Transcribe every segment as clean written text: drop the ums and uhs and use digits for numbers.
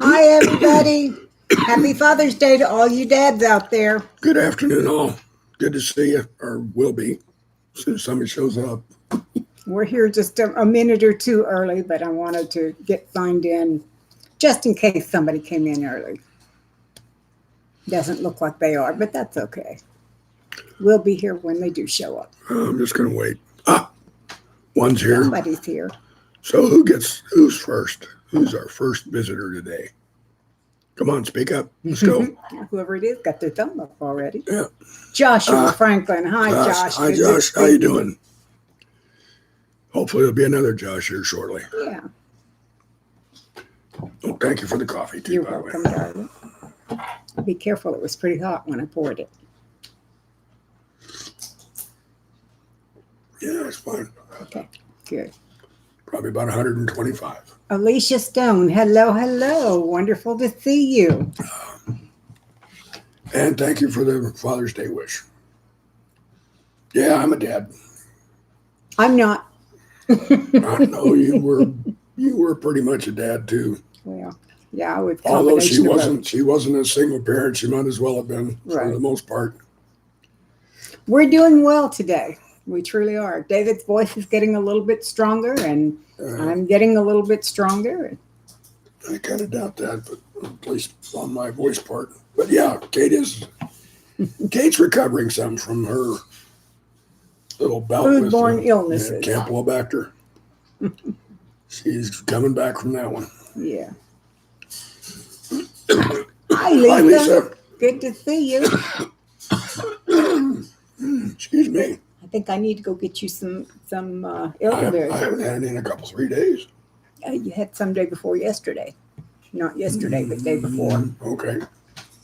Hi, everybody. Happy Father's Day to all you dads out there. Good afternoon, all. Good to see you, or will be, as soon as somebody shows up. We're here just a minute or two early, but I wanted to get signed in just in case somebody came in early. Doesn't look like they are, but that's okay. We'll be here when they do show up. I'm just going to wait. One's here. Somebody's here. So who's first? Who's our first visitor today? Come on, speak up. Let's go. Whoever it is got their thumb up already. Yeah. Joshua Franklin. Hi, Josh. Hi, Josh. How you doing? Hopefully there'll be another Josh here shortly. Yeah. Oh, thank you for the coffee, too, You're by the way. welcome, darling. Be careful. It was pretty hot when I poured it. Yeah, it's fine. Okay, good. Probably about 125. Alicia Stone, hello. Wonderful to see you. And thank you for the Father's Day wish. Yeah, I'm a dad. I'm not. I know you were pretty much a dad too. Well, yeah, with Although she combination wasn't a single parent, she might as well have been for Right. the most part. We're doing well today. We truly are. David's voice is getting a little bit stronger, and I'm getting a little bit stronger. I kind of doubt that, but at least on my voice part. But yeah, Kate's recovering some from her little bout Foodborne with illnesses. Campylobacter. She's coming back from that one. Yeah. Hi, Lisa. Hi, Lisa. Good to see you. Excuse me. I think I need to go get you some I elderberry. haven't had it in a couple, 3 days. You had some day before yesterday. Not yesterday, but day before. Okay,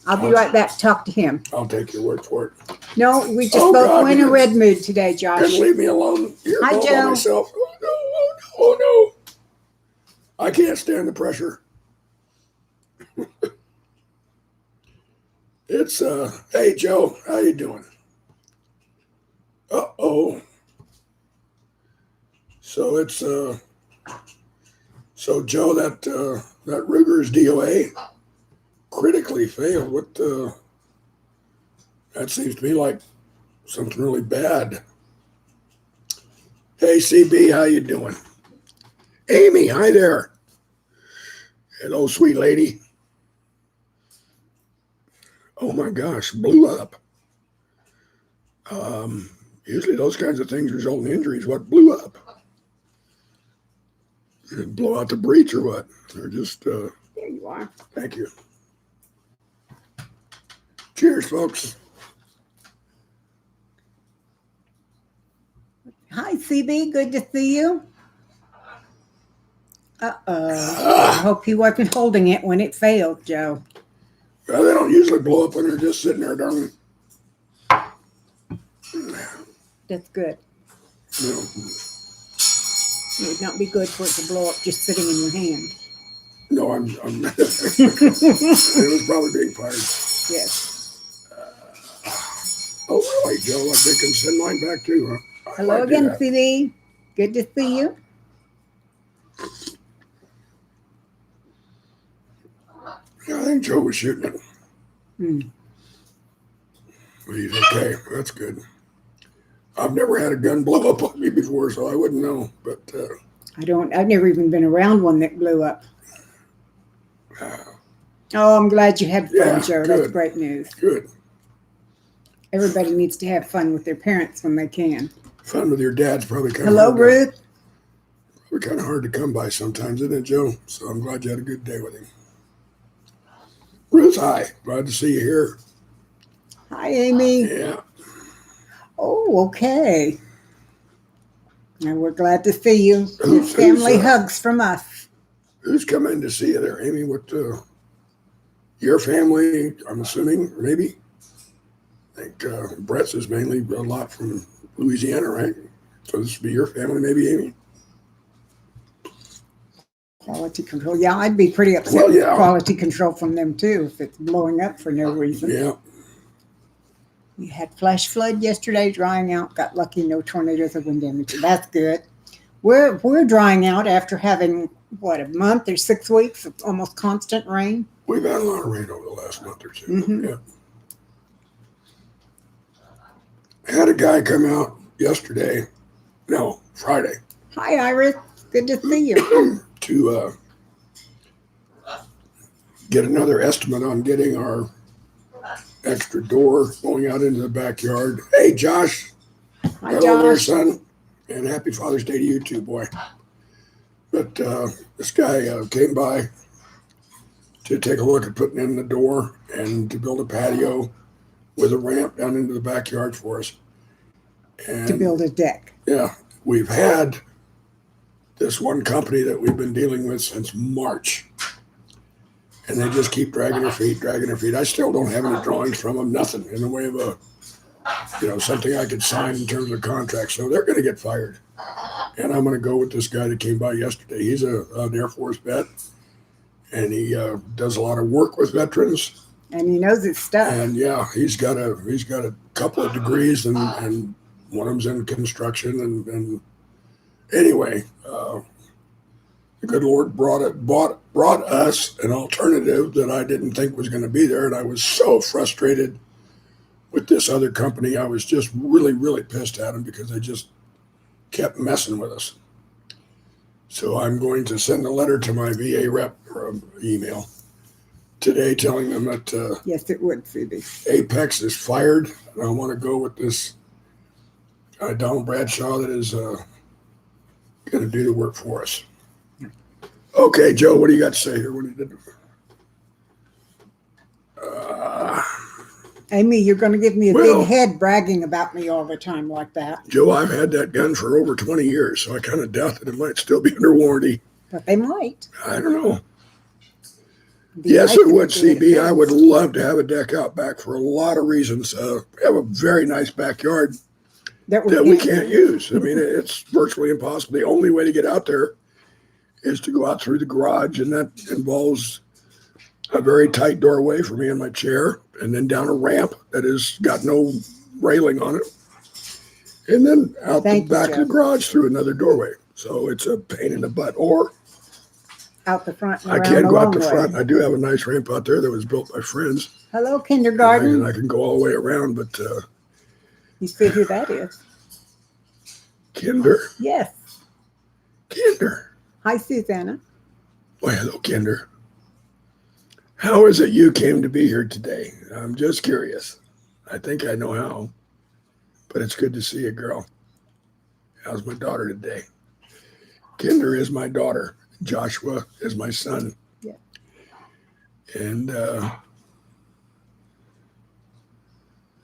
I'll be right back. Talk to him. I'll take your word for it. No, we just Oh, both God, went in a yes. red mood today, Josh. Just leave me alone. Here, Hi, all by Joe. myself. Oh no. I can't stand the pressure. It's hey Joe, how you doing? Uh-oh. So it's so Joe, that Ruger's DOA critically failed. What that seems to me like something really bad. Hey CB, how you doing? Amy, hi there. Hello, sweet lady. Oh my gosh, blew up. Usually those kinds of things result in injuries. What blew up? Did it blow out the breech or what? Or just There you are. thank you. Cheers, folks. Hi, CB. Good to see you. I hope he wasn't holding it when it failed, Joe. Well, they don't usually blow up when they're just sitting there, darling. That's good. You know, It would not be good for it to blow up just sitting in your hand. no, I'm it was probably being fired. Yes. Oh, really, Joe? Like they can send mine back too, huh? I Hello might do again, that. CB. Good to see you. Yeah, I think Joe was shooting it. Hmm. He's okay. That's good. I've never had a gun blow up on me before, so I wouldn't know. But I've never even been around one that blew up. Oh, I'm glad you had fun, Yeah, Joe. That's good. great news. good. Everybody needs to have fun with their parents when they can. Fun with your dad's probably kind Hello, of Ruth. kind of hard to come by sometimes, isn't it, Joe? So I'm glad you had a good day with him. Ruth, hi. Glad to see you here. Hi, Amy. Yeah. Oh, okay. And we're glad to see you. Who's- Family who's, hugs from us. Who's coming to see you there, Amy? What your family? I'm assuming, maybe. I think Brett's is mainly a lot from Louisiana, right? So this would be your family, maybe, Amy. Quality control. Yeah, I'd be pretty upset Well, with yeah. quality control from them too if it's blowing up for no reason. Yeah. We had flash flood yesterday, drying out. Got lucky, no tornadoes or wind damage. That's good. We're drying out after having what, a month or 6 weeks of almost constant rain. We've had a lot of rain over the last month or 2. Mhm. Yeah. I had a guy come out yesterday, no, Friday, Hi, Iris. Good to see you. to get another estimate on getting our extra door going out into the backyard. Hey, Josh. Hi, Hello there, Josh. son. And happy Father's Day to you too, boy. But this guy came by to take a look at putting in the door and to build a patio with a ramp down into the backyard for us. And To build a deck. yeah, we've had this one company that we've been dealing with since March. And they just keep dragging their feet, dragging their feet. I still don't have any drawings from them, nothing in the way of something I could sign in terms of contract. So they're going to get fired. And I'm going to go with this guy that came by yesterday. He's an Air Force vet, and he does a lot of work with veterans. And he knows his stuff. And yeah, he's got a couple of degrees, and one of them's in construction. And anyway, the good Lord brought us an alternative that I didn't think was going to be there, and I was so frustrated with this other company. I was just really, really pissed at them because they just kept messing with us. So I'm going to send a letter to my VA rep or an email today telling them that Yes, it would, Phoebe. Apex is fired, and I want to go with this guy, Donald Bradshaw, that is going to do the work for us. Okay, Joe, what do you got to say here? What do you do? Amy, you're going to give me a Well- big head bragging about me all the time like that. Joe, I've had that gun for over 20 years, so I kind of doubt that it might still be under warranty. But they might. I don't know. Be Yes, nice it if would, did. CB. I would love to have a deck out back for a lot of reasons. We have a very nice backyard That that we can't use. I mean, it's virtually impossible. The only way to get out there is to go out through the garage, and that involves a very tight doorway for me and my chair, and then down a ramp that has got no railing on it, and then out Thank the you, back of Joe. the garage through another doorway. So it's a pain in the butt. Or Out the front and I around can the go out long the way. front. I do have a nice ramp out there that was built by friends. Hello, And kindergarten. I can go all the way around, but You see who that is? Kinder. Yes. Hi, Susanna. Well, hello, Kinder. How is it you came to be here today? I'm just curious. I think I know how, but it's good to see you, girl. How's my daughter today? Kinder is my daughter. Joshua is my son. Yeah. And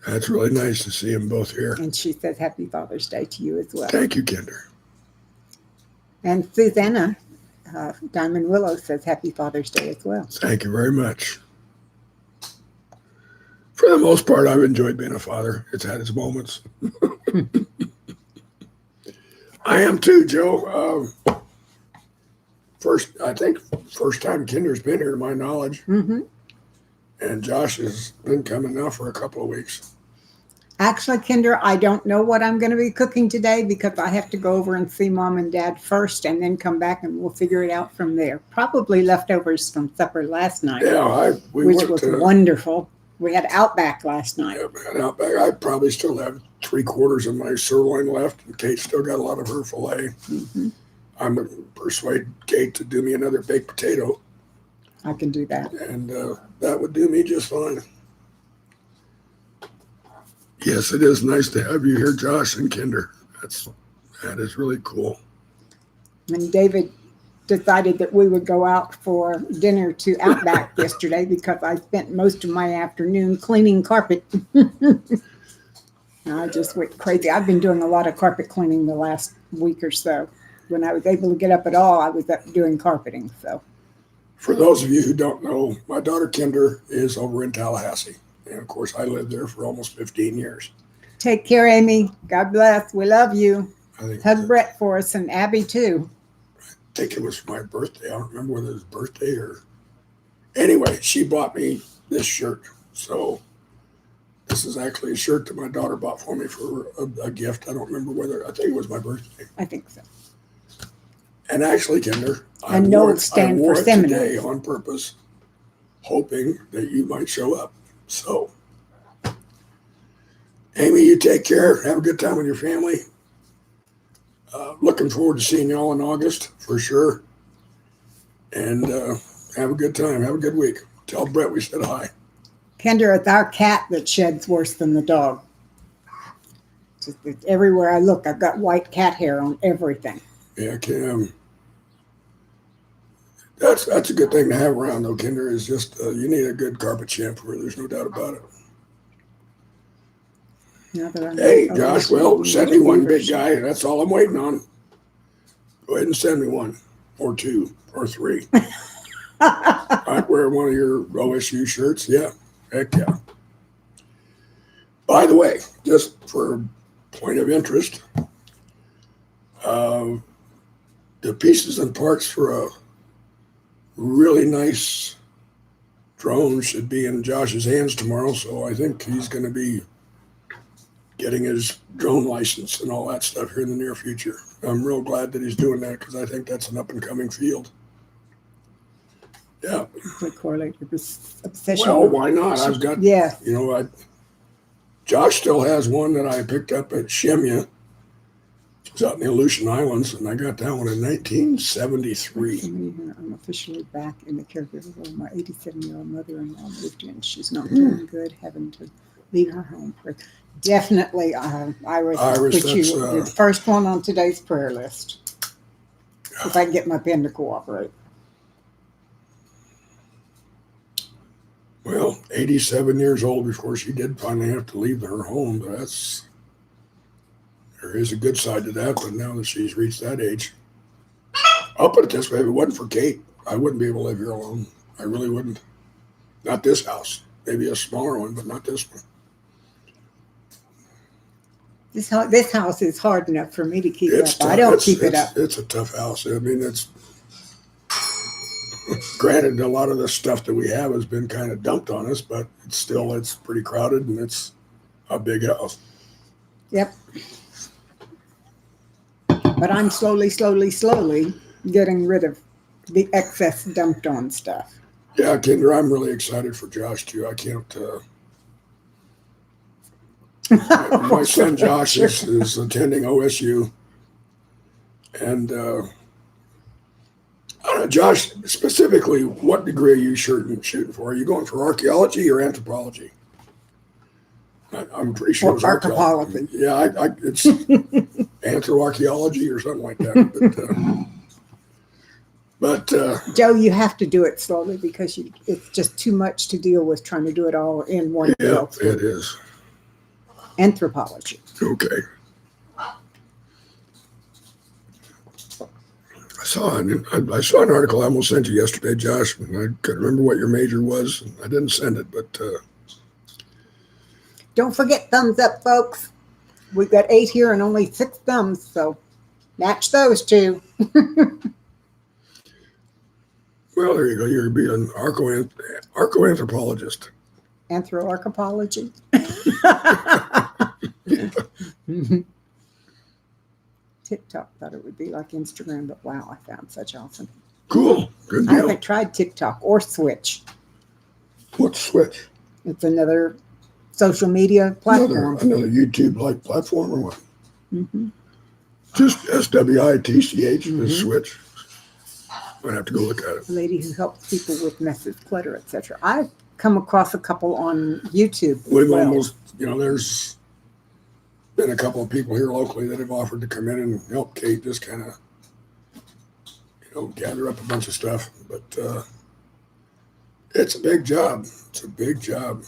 that's really nice to see them both here. And she says Happy Father's Day to you as well. Thank you, Kinder. And Susanna, Diamond Willow, says Happy Father's Day as well. Thank you very much. For the most part, I've enjoyed being a father. It's had its moments. I am too, Joe. First time Kinder's been here to my knowledge. Mm-hmm. And Josh has been coming now for a couple of weeks. Actually, Kinder, I don't know what I'm going to be cooking today because I have to go over and see Mom and Dad first and then come back and we'll figure it out from there. Probably leftovers from supper last night, Yeah, we which went was to wonderful. We had Outback last night. and out back. I probably still have 3/4 of my sirloin left, and Kate still got a lot of her filet. Mm-hmm. I'm going to persuade Kate to do me another baked potato, I can do that. and that would do me just fine. Yes, it is nice to have you here, Josh and Kinder. That is really cool. And David decided that we would go out for dinner to Outback yesterday because I spent most of my afternoon cleaning carpet. I just went crazy. I've been doing a lot of carpet cleaning the last week or so. When I was able to get up at all, I was up doing carpeting. So For those of you who don't know, my daughter Kinder is over in Tallahassee. And of course, I lived there for almost 15 years. take care, Amy. God bless. We love you. I think Hug Brett for us and Abby too. it was for my birthday. I don't remember whether it was birthday or. Anyway, she bought me this shirt. So this is actually a shirt that my daughter bought for me for a gift. I don't remember whether, I think it was my birthday. I think so. And actually, Kinder, And notes stand for it today seminars. on purpose, hoping that you might show up. So, Amy, you take care. Have a good time with your family. Looking forward to seeing y'all in August for sure. And have a good time. Have a good week. Tell Brett we said hi. Kendra, it's our cat that sheds worse than the dog. Just everywhere I look, I've got white cat hair on everything. Yeah, Kim. That's a good thing to have around, though, Kinder, is just you need a good carpet shampoo. There's no doubt about it. Now that I'm Hey, oh, Josh, well, send me one, big guy. That's all I'm waiting on. Go ahead and send me one, or two, or three. I'd wear one of your OSU shirts. Yeah, heck yeah. By the way, just for point of interest, the pieces and parts for a really nice drone should be in Josh's hands tomorrow. So I think he's going to be getting his drone license and all that stuff here in the near future. I'm real glad that he's doing that because I think that's an up and coming field. Yeah. We correlate with this obsession. Well, why not? I've got, yeah. you know, Josh still has one that I picked up at Shemya. It's out in the Aleutian Islands, and I got that one in 1973. I'm officially back in the caregiver role. My 87-year-old mother-in-law moved in. She's not doing good, having to leave her home. Definitely, Iris, Iris, put you the first one on today's prayer list. If I can get my pen to cooperate. Well, 87 years old before she did finally have to leave her home, but there is a good side to that, but now that she's reached that age, I'll put it this way, if it wasn't for Kate, I wouldn't be able to live here alone. I really wouldn't. Not this house. Maybe a smaller one, but not this one. This house is hard enough for me to keep up. I don't keep it up. It's a tough house. I mean, it's granted a lot of the stuff that we have has been kind of dumped on us, but it's pretty crowded and it's a big house. Yep. But I'm slowly getting rid of the excess dumped on stuff. Yeah, Kinder, I'm really excited for Josh too. I can't. My son Josh is attending OSU, and I don't know, Josh, specifically, what degree are you shooting for? Are you going for archaeology or anthropology? I'm pretty sure it's archaeology. Yeah, it's anthroarchaeology or something like that. But Joe, you have to do it slowly because it's just too much to deal with trying to do it all in one yeah, it is. Anthropology. Okay. I saw an article I almost sent you yesterday, Josh. And I couldn't remember what your major was. And I didn't send it, but don't forget thumbs up, folks. We've got 8 here and only 6 thumbs, so match those two. Well, there you go. You're being an archaeoanthropologist. Anthroarchaeology. TikTok thought it would be like Instagram, but wow, I found such awesome. Cool. Good I deal. haven't tried TikTok or Switch. What's Switch? It's another social media platform. Another YouTube-like platform or what? Mm-hmm. Just SWITCH is Switch. I'd have to go look at it. A lady who helps people with messes, clutter, etc. I've come across a couple on YouTube. We've almost, there's been a couple of people here locally that have offered to come in and help Kate just kind of, gather up a bunch of stuff. But it's a big job. It's a big job.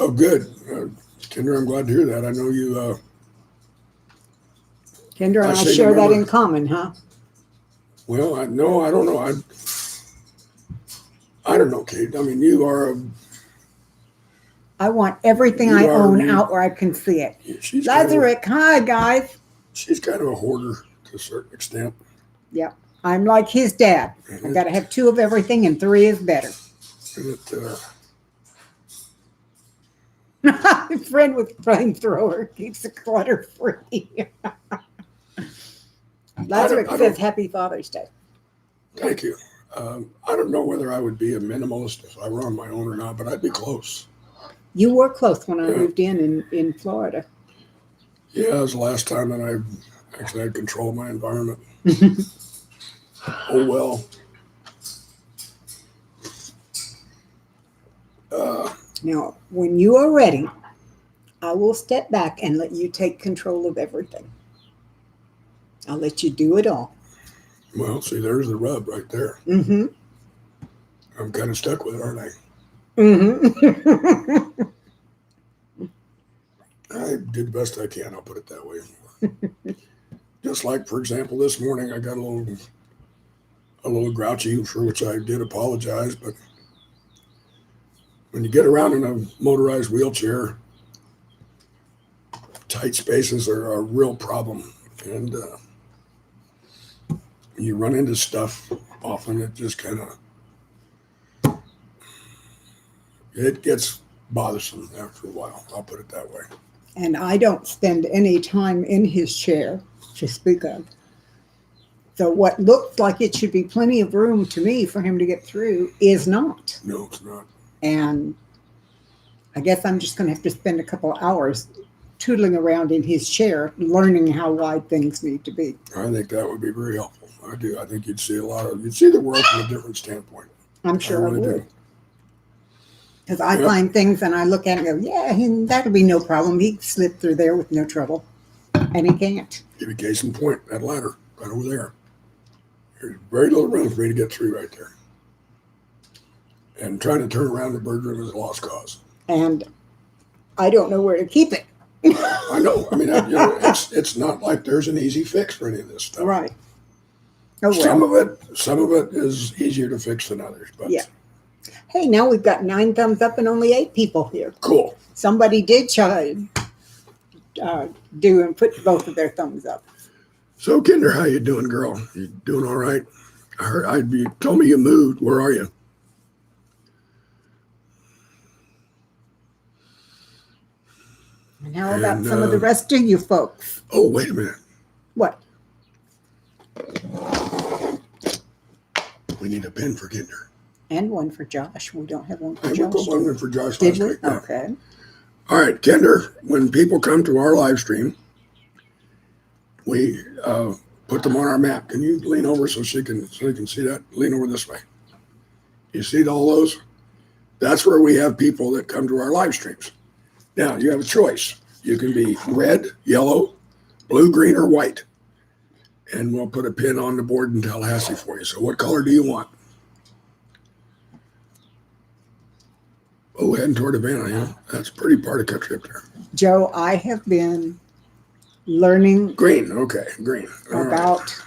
Oh, good. Kendra, I'm glad to hear that. I know you. Kendra and I share that in common, huh? Well, I don't know. I don't know, Kate. I mean, you are I want everything I own out where I can see it. Lazarus, hi, guys. She's kind of a hoarder to a certain extent. Yeah. I'm like his dad. I've got to have 2 of everything and 3 is better. Friend with flamethrower keeps the clutter free. Lazarus I says don't- Happy Father's Day. Thank you. I don't know whether I would be a minimalist if I were on my own or not, but I'd be close. You were close when I Yeah. moved in Florida. Yeah, it was the last time that I actually had control of my environment. Oh well. Now, when you are ready, I will step back and let you take control of everything. I'll let you do it all. Well, see, there's the rub right there. Mm-hmm. I'm kind of stuck with it, aren't I? Mm-hmm. I did the best I can. I'll put it that way. Just like, for example, this morning I got a little grouchy, for which I did apologize. But when you get around in a motorized wheelchair, tight spaces are a real problem, and you run into stuff often. It just kind of it gets bothersome after a while. I'll put it that way. And I don't spend any time in his chair to speak of. So what looks like it should be plenty of room to me for him to get through is not. No, it's not. And I guess I'm just going to have to spend a couple of hours tootling around in his chair, learning how wide things need to be. I think that would be very helpful. I do. I think you'd see you'd see the world from a different standpoint. I'm sure I really would. do. Because I Yep. find things and I look at it and go, yeah, that'll be no problem. He can slip through there with no trouble. And he can't. Give you case in point, that ladder right over there. There's very little room for me to get through right there. And trying to turn around the bird room is a lost cause. And I don't know where to keep it. I know. I mean, it's not like there's an easy fix for any of this stuff. Right. Oh, Some well. of it is easier to fix than others. But Yeah. Hey, now we've got 9 thumbs up and only 8 people here. cool. Somebody did do and put both of their thumbs up. So, Kinder, how you doing, girl? You doing all right? I heard you told me you moved. Where are you? And how about And, some of the rest of you folks? Oh, wait a minute. What? We need a pin for Kinder. And one for Josh. We don't have one for Hey, we Josh. put one in for Josh Did last we? week. Yeah. Okay. All right, Kinder, when people come to our live stream, we put them on our map. Can you lean over so you can see that? Lean over this way. You see all those? That's where we have people that come to our live streams. Now, you have a choice. You can be red, yellow, blue, green, or white. And we'll put a pin on the board in Tallahassee for you. So what color do you want? Oh, heading toward Havana, yeah. That's a pretty part of country up there. Joe, I have been learning Green, okay, green. All right.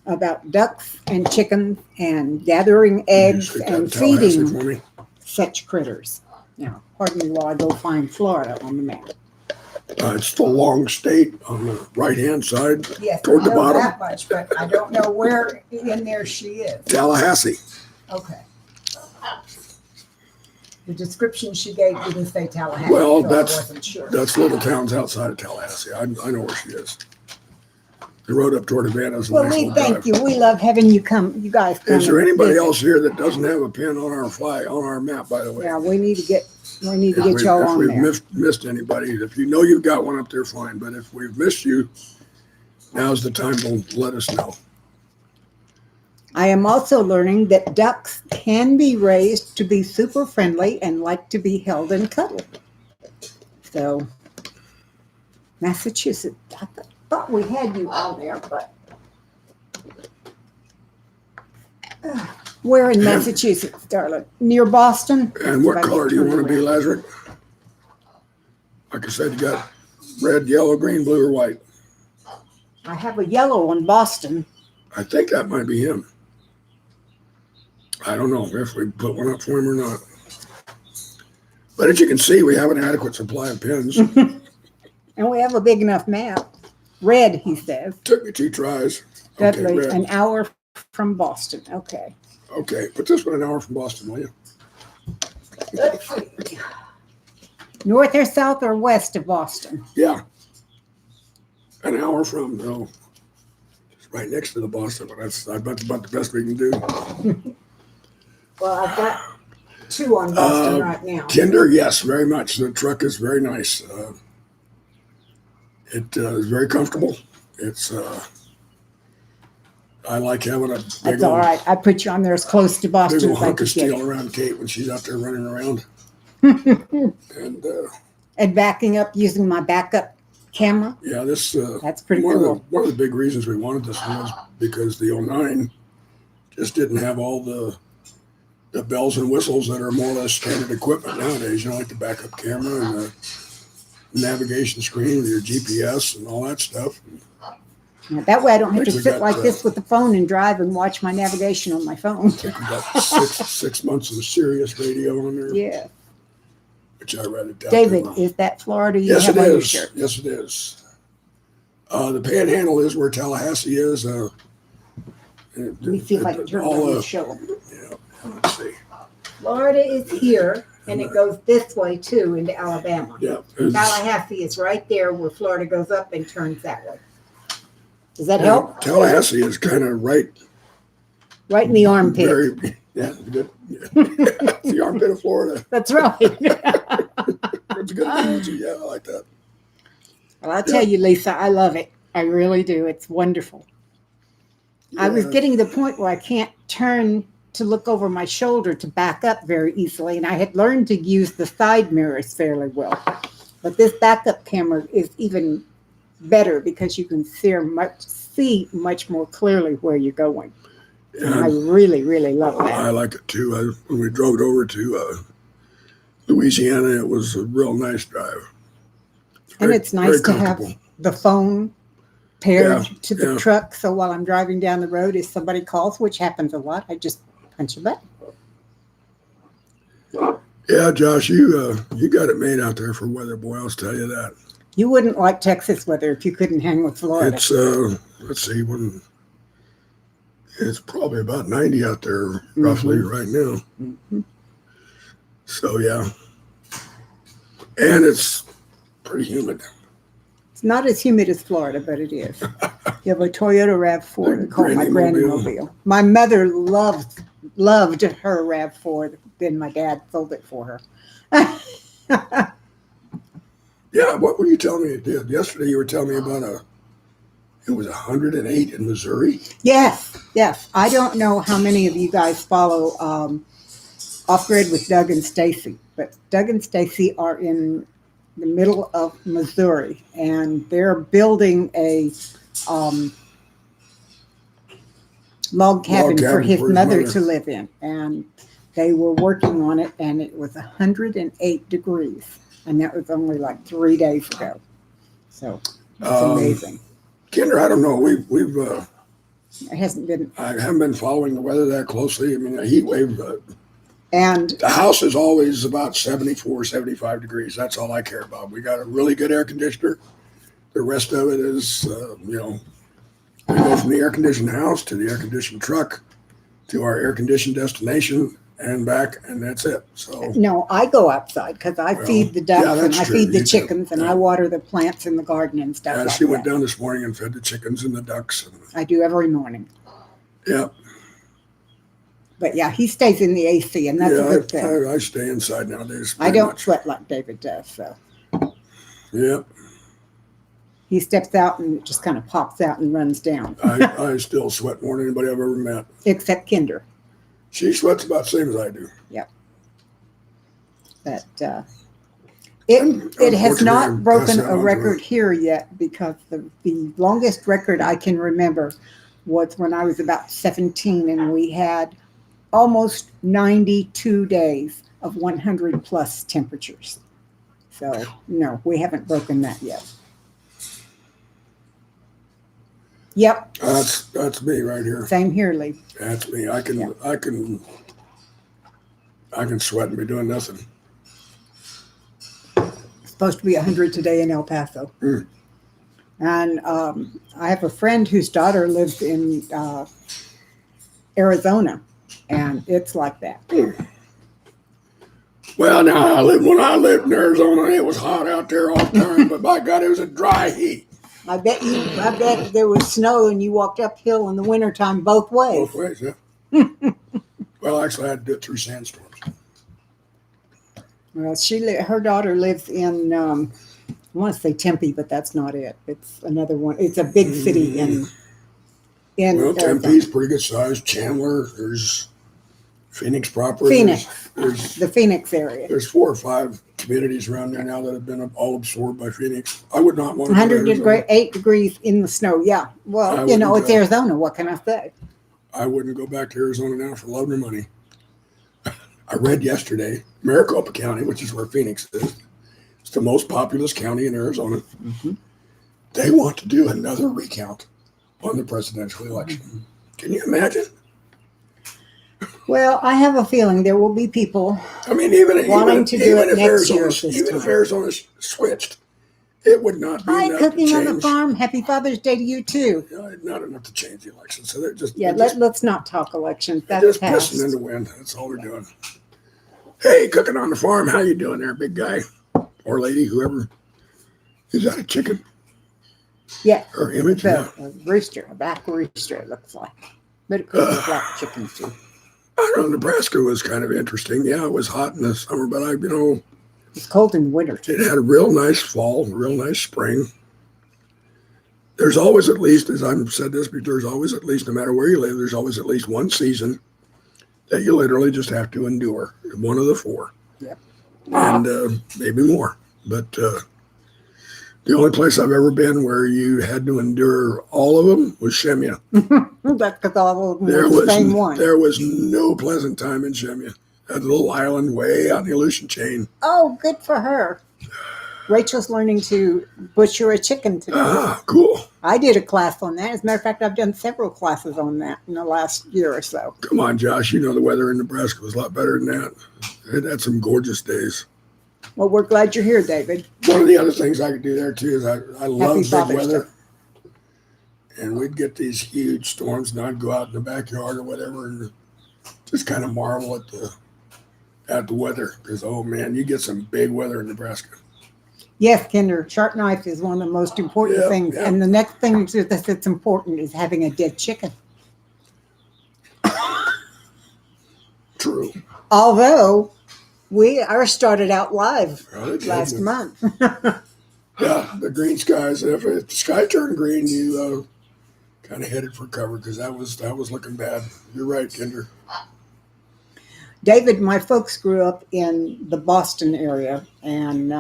about ducks and chickens and gathering You eggs stick that in and Tallahassee feeding for me? such critters. Now, pardon me while I go find Florida on the map. It's the long state on the right-hand side, Yes, toward the bottom. that much, but I don't know where in there she is. Tallahassee. Okay. The description she gave didn't say Tallahassee, Well, so that's- I wasn't sure. That's little towns outside of Tallahassee. I know where she is. The road up toward Havana is a Well, nice we little thank drive. you. We love having you guys come. Is there and anybody visit. else here that doesn't have a pin on our map, by the way? Yeah, we need to get If y'all if on we've there. missed anybody, if you know you've got one up there, fine. But if we've missed you, now's the time to let us know. I am also learning that ducks can be raised to be super friendly and like to be held and cuddled. So, Massachusetts, I thought we had you on there, but where in Massachusetts, darling? Near Boston? And what If I color get do you turned want to be, around. Lazarus? Like I said, you got red, yellow, green, blue, or white. I have a yellow on Boston. I think that might be him. I don't know if we put one up for him or not. But as you can see, we have an adequate supply of pins. And we have a big enough map. Red, he says. Took me 2 tries. Okay, Dudley, red. an hour from Boston. Okay. Okay, put this one an hour from Boston, will you? Let's see. North or south or west of Boston? Yeah. An hour from, no. right next to the Boston, but that's about the best we can do. Well, I've got two on Boston Uh, right now. Kinder, yes, very much. The truck is very nice. It is very comfortable. It's I like having a big That's all old, right. I put you on there as close to big Boston old as I hunk could of get. steel around Kate when she's out there running around. And And backing up using my backup camera. yeah, this That's pretty one cool. of the big reasons we wanted this one was because the 09 just didn't have all the bells and whistles that are more or less standard equipment nowadays. You know, like the backup camera and the navigation screen with your GPS and all that stuff. Yeah, that way I don't have to think we sit got, like this with the phone and drive and watch my navigation on my phone. I think we got six months of Sirius radio on there, Yeah. which I read it down. David, to. is that Florida you Yes, have it on your is. shirt? Yes, it is. The Panhandle is where Tallahassee is. Let me see if I can turn it on and show them. Yeah, let's see. Florida is here, and it goes this way too into Alabama. Yeah, Tallahassee is right there where Florida goes up and turns that way. Does that help? Tallahassee is kind of right. Right in the armpit. Yeah, good. Yeah. The armpit of Florida. That's right. It's a good analogy. Yeah, I like that. Well, I'll tell you, Lisa, I love it. I really do. It's wonderful. I was Yeah. getting to the point where I can't turn to look over my shoulder to back up very easily, and I had learned to use the side mirrors fairly well. But this backup camera is even better because you can see much more clearly where you're going. And I really, really love I that. like it too. When we drove over to Louisiana, it was a real nice drive. And it's nice to have comfortable. the phone paired Yeah, to the yeah. truck, so while I'm driving down the road, if somebody calls, which happens a lot, I just punch a button. Yeah, Josh, you got it made out there for weather, boy. I'll tell you that. You wouldn't like Texas weather if you couldn't hang with Florida. It's let's see, it's probably about 90 out there roughly right now. Mhm. So yeah, and it's pretty humid. It's not as humid as Florida, but it is. You have a Toyota RAV4 called my Granny Granny-mobile. My mother loved her RAV4. Then my dad sold it for her. Yeah, what were you telling me it did? Yesterday you were telling me about it was 108 in Missouri. Yes. I don't know how many of you guys follow Off Grid with Doug and Stacy, but Doug and Stacy are in the middle of Missouri, and they're building a log cabin for his mother to live in. And they were working on it, and it was 108 degrees. And that was only like 3 days ago. So it's amazing. Kinder, I don't know. We've It hasn't been. I haven't been following the weather that closely. I mean, a heat wave. And The house is always about 74, 75 degrees. That's all I care about. We got a really good air conditioner. The rest of it is, we go from the air conditioned house to the air conditioned truck to our air conditioned destination and back, and that's it. So no, I go outside because I feed the ducks and that's I true. feed the You do. chickens and Yeah. I water the plants in the garden and stuff like she went that. down this morning and fed the chickens and the ducks. And, I do every morning. yeah, But yeah, he stays in the AC, and that's a good thing. I stay inside nowadays. I pretty don't much. sweat like David does, so Yeah, he steps out and it just kind of pops out and runs down. I still sweat more than anybody I've ever met. Except Kinder. She sweats about the same as I do. But it has Unfortunately, not I'm broken passing a on to record her. here yet, because the longest record I can remember was when I was about 17, and we had almost 92 days of 100 plus temperatures. So no, we haven't broken that yet. Yep, That's me right here. same here, Lee. That's me. I can sweat and be doing nothing. It's supposed to be 100 today in El Paso. Mm. And I have a friend whose daughter lives in Arizona, and it's like that. Well, now when I lived in Arizona, it was hot out there all the time, but by God, it was a dry heat. I bet there was snow and you walked uphill in the wintertime both ways. Both ways, yeah. Well, actually, I had to do it through sandstorms. Well, her daughter lives in, I want to say Tempe, but that's not it. It's another one. It's a big city in Well, Arizona. Tempe's pretty good size. Chandler, there's Phoenix proper. Phoenix, There's the Phoenix area. there's 4 or 5 communities around there now that have been all absorbed by Phoenix. I would not want to. 8 degrees in the snow. Yeah. I Well, wouldn't it's go. Arizona. What can I say? I wouldn't go back to Arizona now for love nor money. I read yesterday, Maricopa County, which is where Phoenix is, it's the most populous county in Arizona. Mm-hmm. They want to do another recount on the presidential election. Can you imagine? Well, I have a feeling there will be people. I mean, even Wanting to do it if next year Arizona, at this even time. if Arizona switched, it would not be Hi, enough to cooking on the change. farm. Happy Father's Day to you too. Not enough to change the election. So they're just Yeah, let's not talk elections. they're That's just past. pissing in the wind. That's all they're doing. Hey, cooking on the farm. How you doing there, big guy or lady, whoever? Is that a chicken? Yeah, Or image? a Yeah. rooster, a black rooster. It looks like, but it could be black chicken too. I don't know. Nebraska was kind of interesting. Yeah, it was hot in the summer, but It's cold in the winter it too. had a real nice fall, a real nice spring. There's always at least, as I've said this, but there's always at least, no matter where you live, there's always at least one season that you literally just have to endure. One of the 4. Yep. And maybe more. But the only place I've ever been where you had to endure all of them was Shemya. That's because all of them were the same one. There was no pleasant time in Shemya. That little island way out in the Aleutian chain. Oh, good for her. Rachel's learning to butcher a chicken today. Ah, cool. I did a class on that. As a matter of fact, I've done several classes on that in the last year or so. Come on, Josh. You know the weather in Nebraska was a lot better than that. It had some gorgeous days. Well, we're glad you're here, David. One of the other things I could do there too is I love big Father's weather. Day. And we'd get these huge storms, and I'd go out in the backyard or whatever and just kind of marvel at the weather. Because, oh man, you get some big weather in Nebraska. Yes, Kinder, sharp knife is one of the most important Yeah, things. yeah. And the next thing that's important is having a dead chicken. True. Although ours started out live Well, it last did. month. Yeah, the green skies. If the sky turned green, you kind of headed for cover because that was looking bad. You're right, Kinder. David, my folks grew up in the Boston area, and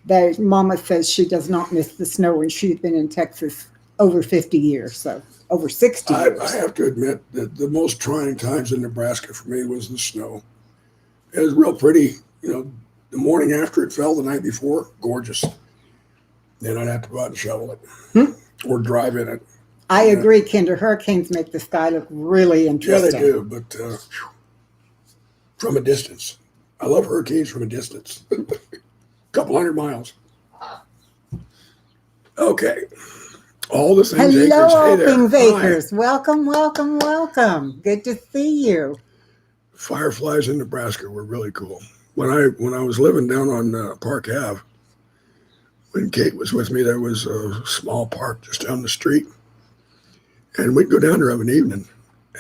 their mama says she does not miss the snow, and she's been in Texas over 50 years, so over 60 years. I have to admit that the most trying times in Nebraska for me was the snow. It was real pretty, the morning after it fell the night before, gorgeous. Then I'd have to go out and shovel it or drive in it. I agree, Kinder. Hurricanes make the sky look really Yeah, interesting. they do, but from a distance. I love hurricanes from a distance. Couple 100 miles. Okay. All the things acres. Hello, Hey there. Things Hi. Acres. Welcome, welcome, welcome. Good to see you. Fireflies in Nebraska were really cool. When I was living down on Park Ave, when Kate was with me, there was a small park just down the street, and we'd go down there of an evening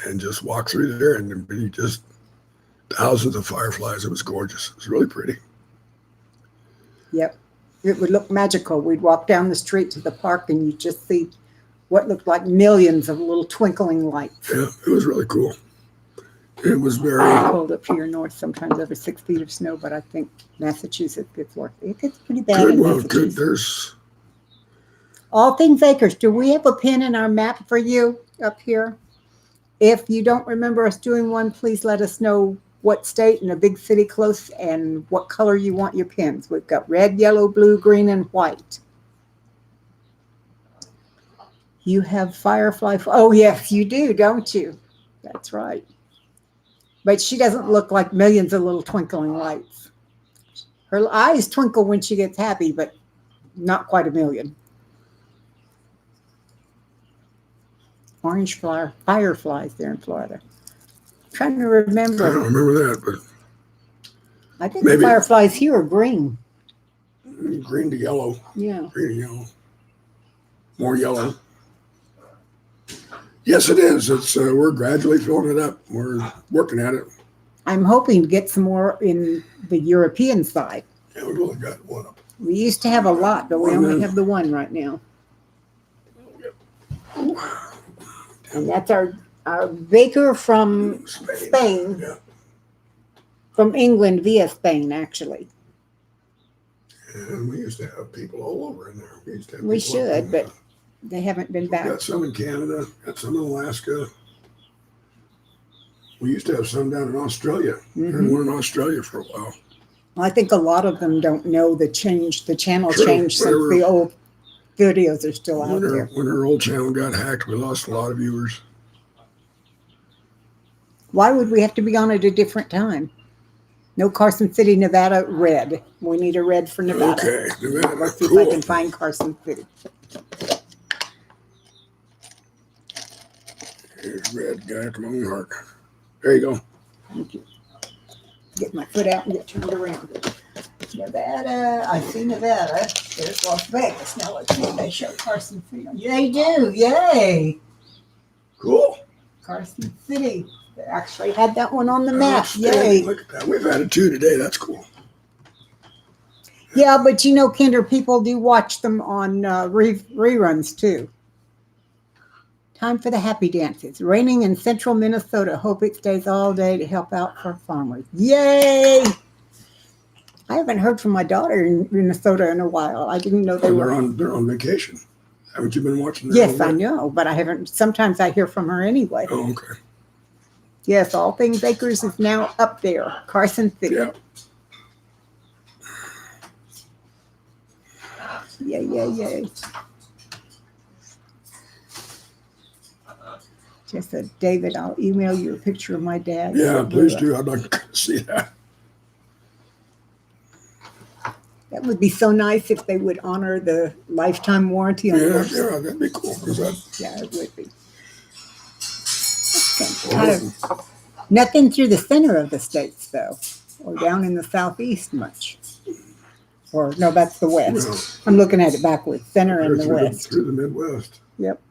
and just walk through there, and there'd be just thousands of fireflies. It was gorgeous. It was really pretty. Yep. It would look magical. We'd walk down the street to the park and you'd just see what looked like millions of little twinkling lights. Yeah, it was really cool. It was very. Cold up here north, sometimes over 6 feet of snow, but I think Massachusetts gets worse. It gets pretty bad Good, in well, good. Massachusetts. There's All Things Acres. Do we have a pin in our map for you up here? If you don't remember us doing one, please let us know what state and a big city close and what color you want your pins. We've got red, yellow, blue, green, and white. You have Firefly. Oh, yes, you do, don't you? That's right. But she doesn't look like millions of little twinkling lights. Her eyes twinkle when she gets happy, but not quite a million. Orange fireflies there in Florida. I'm trying to I don't remember. remember that, but I think maybe. the fireflies here are green. green to yellow. Yeah. Green to yellow. more yellow. Yes, it is. It's we're gradually filling it up. We're working at it. I'm hoping to get some more in the European side. Yeah, we've only got one up. We used to have a lot, but we only have the one right now. And that's our baker from Spain, Yeah. from England via Spain, actually. And we used to have people all over in there. Used to have We people up should, in, but they haven't been back. got some in Canada, got some in Alaska. We used to have some down in Australia. Mhm. One in Australia for a while. I think a lot of them don't know the change, the channel True, changed since whatever. the old videos are still out there. When her old channel got hacked, we lost a lot of viewers. Why would we have to be on at a different time? No Carson City, Nevada, red. We need a red for Nevada. Okay, Nevada, Let's see if I cool. can find Carson City. Here's red guy from Ownhart. There you go. Thank you. Get my foot out and get turned around. Nevada, I see Nevada. There's Las Vegas. Now let's see if they show Carson City. They do, yay! Cool. Carson City. They actually had that one on the map, Outstanding. yay! Look at that. We've had it 2 today. That's cool. Yeah, but you know, Kinder, people do watch them on reruns too. Time for the happy dances. Raining in central Minnesota. Hope it stays all day to help out for farmers. Yay! I haven't heard from my daughter in Minnesota in a while. I didn't know they And were. they're on vacation. Haven't you been watching that? Yes, I know, but I haven't. Sometimes I hear from her anyway. Oh, okay. Yes, All Things Acres is now up there. Carson City. Yeah. Yay. Just said, David, I'll email you a picture of my dad. Yeah, please do. I'd like to see that. That would be so nice if they would honor the lifetime warranty on Yeah, yours. yeah, that'd be cool. 'Cause Yeah, it would be. Okay, kind of nothing through the center of the states, though, or down in the southeast much. Or, no, that's the west. Well, I'm looking at it backwards, center and the through west. through the Midwest. Yep.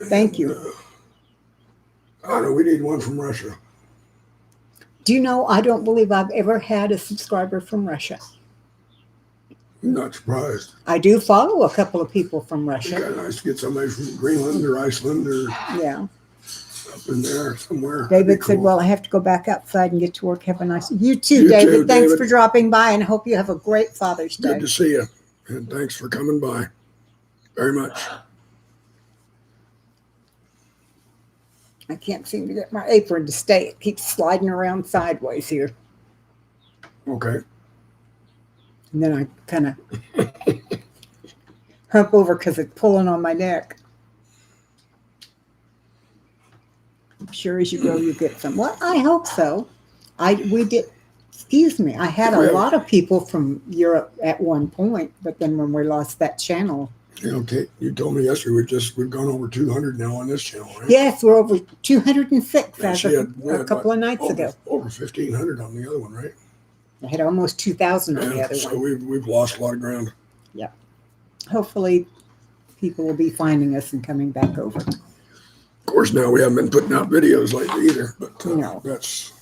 Thank you. I don't know. We need one from Russia. Do you know, I don't believe I've ever had a subscriber from Russia. I'm not surprised. I do follow a couple of people from It's Russia. kind of nice to get somebody from Greenland or Iceland or Yeah. up in there somewhere. That'd David be said, cool. well, I have to go back outside and get to work. Have a nice, you too, You David. too, Thanks David. for dropping by and hope you have a great Father's Day. Good to see you. And thanks for coming by. Very much. I can't seem to get my apron to stay. It keeps sliding around sideways here. Okay. And then I kind of hump over because it's pulling on my neck. I'm sure as you go, you get some. Well, I hope so. I had a lot of people from Europe at one point, but then when we lost that channel. You know, Kate, you told me yesterday we've gone over 200 now on this channel, right? Yes, we're over 206 And as she of we a had couple what, of nights ago. Over 1,500 on the other one, right? I had almost 2,000 on the Yeah, other so one. we've lost a lot of ground. Hopefully, people will be finding us and coming back over. Of course, now we haven't been putting out videos lately either, but No. that's,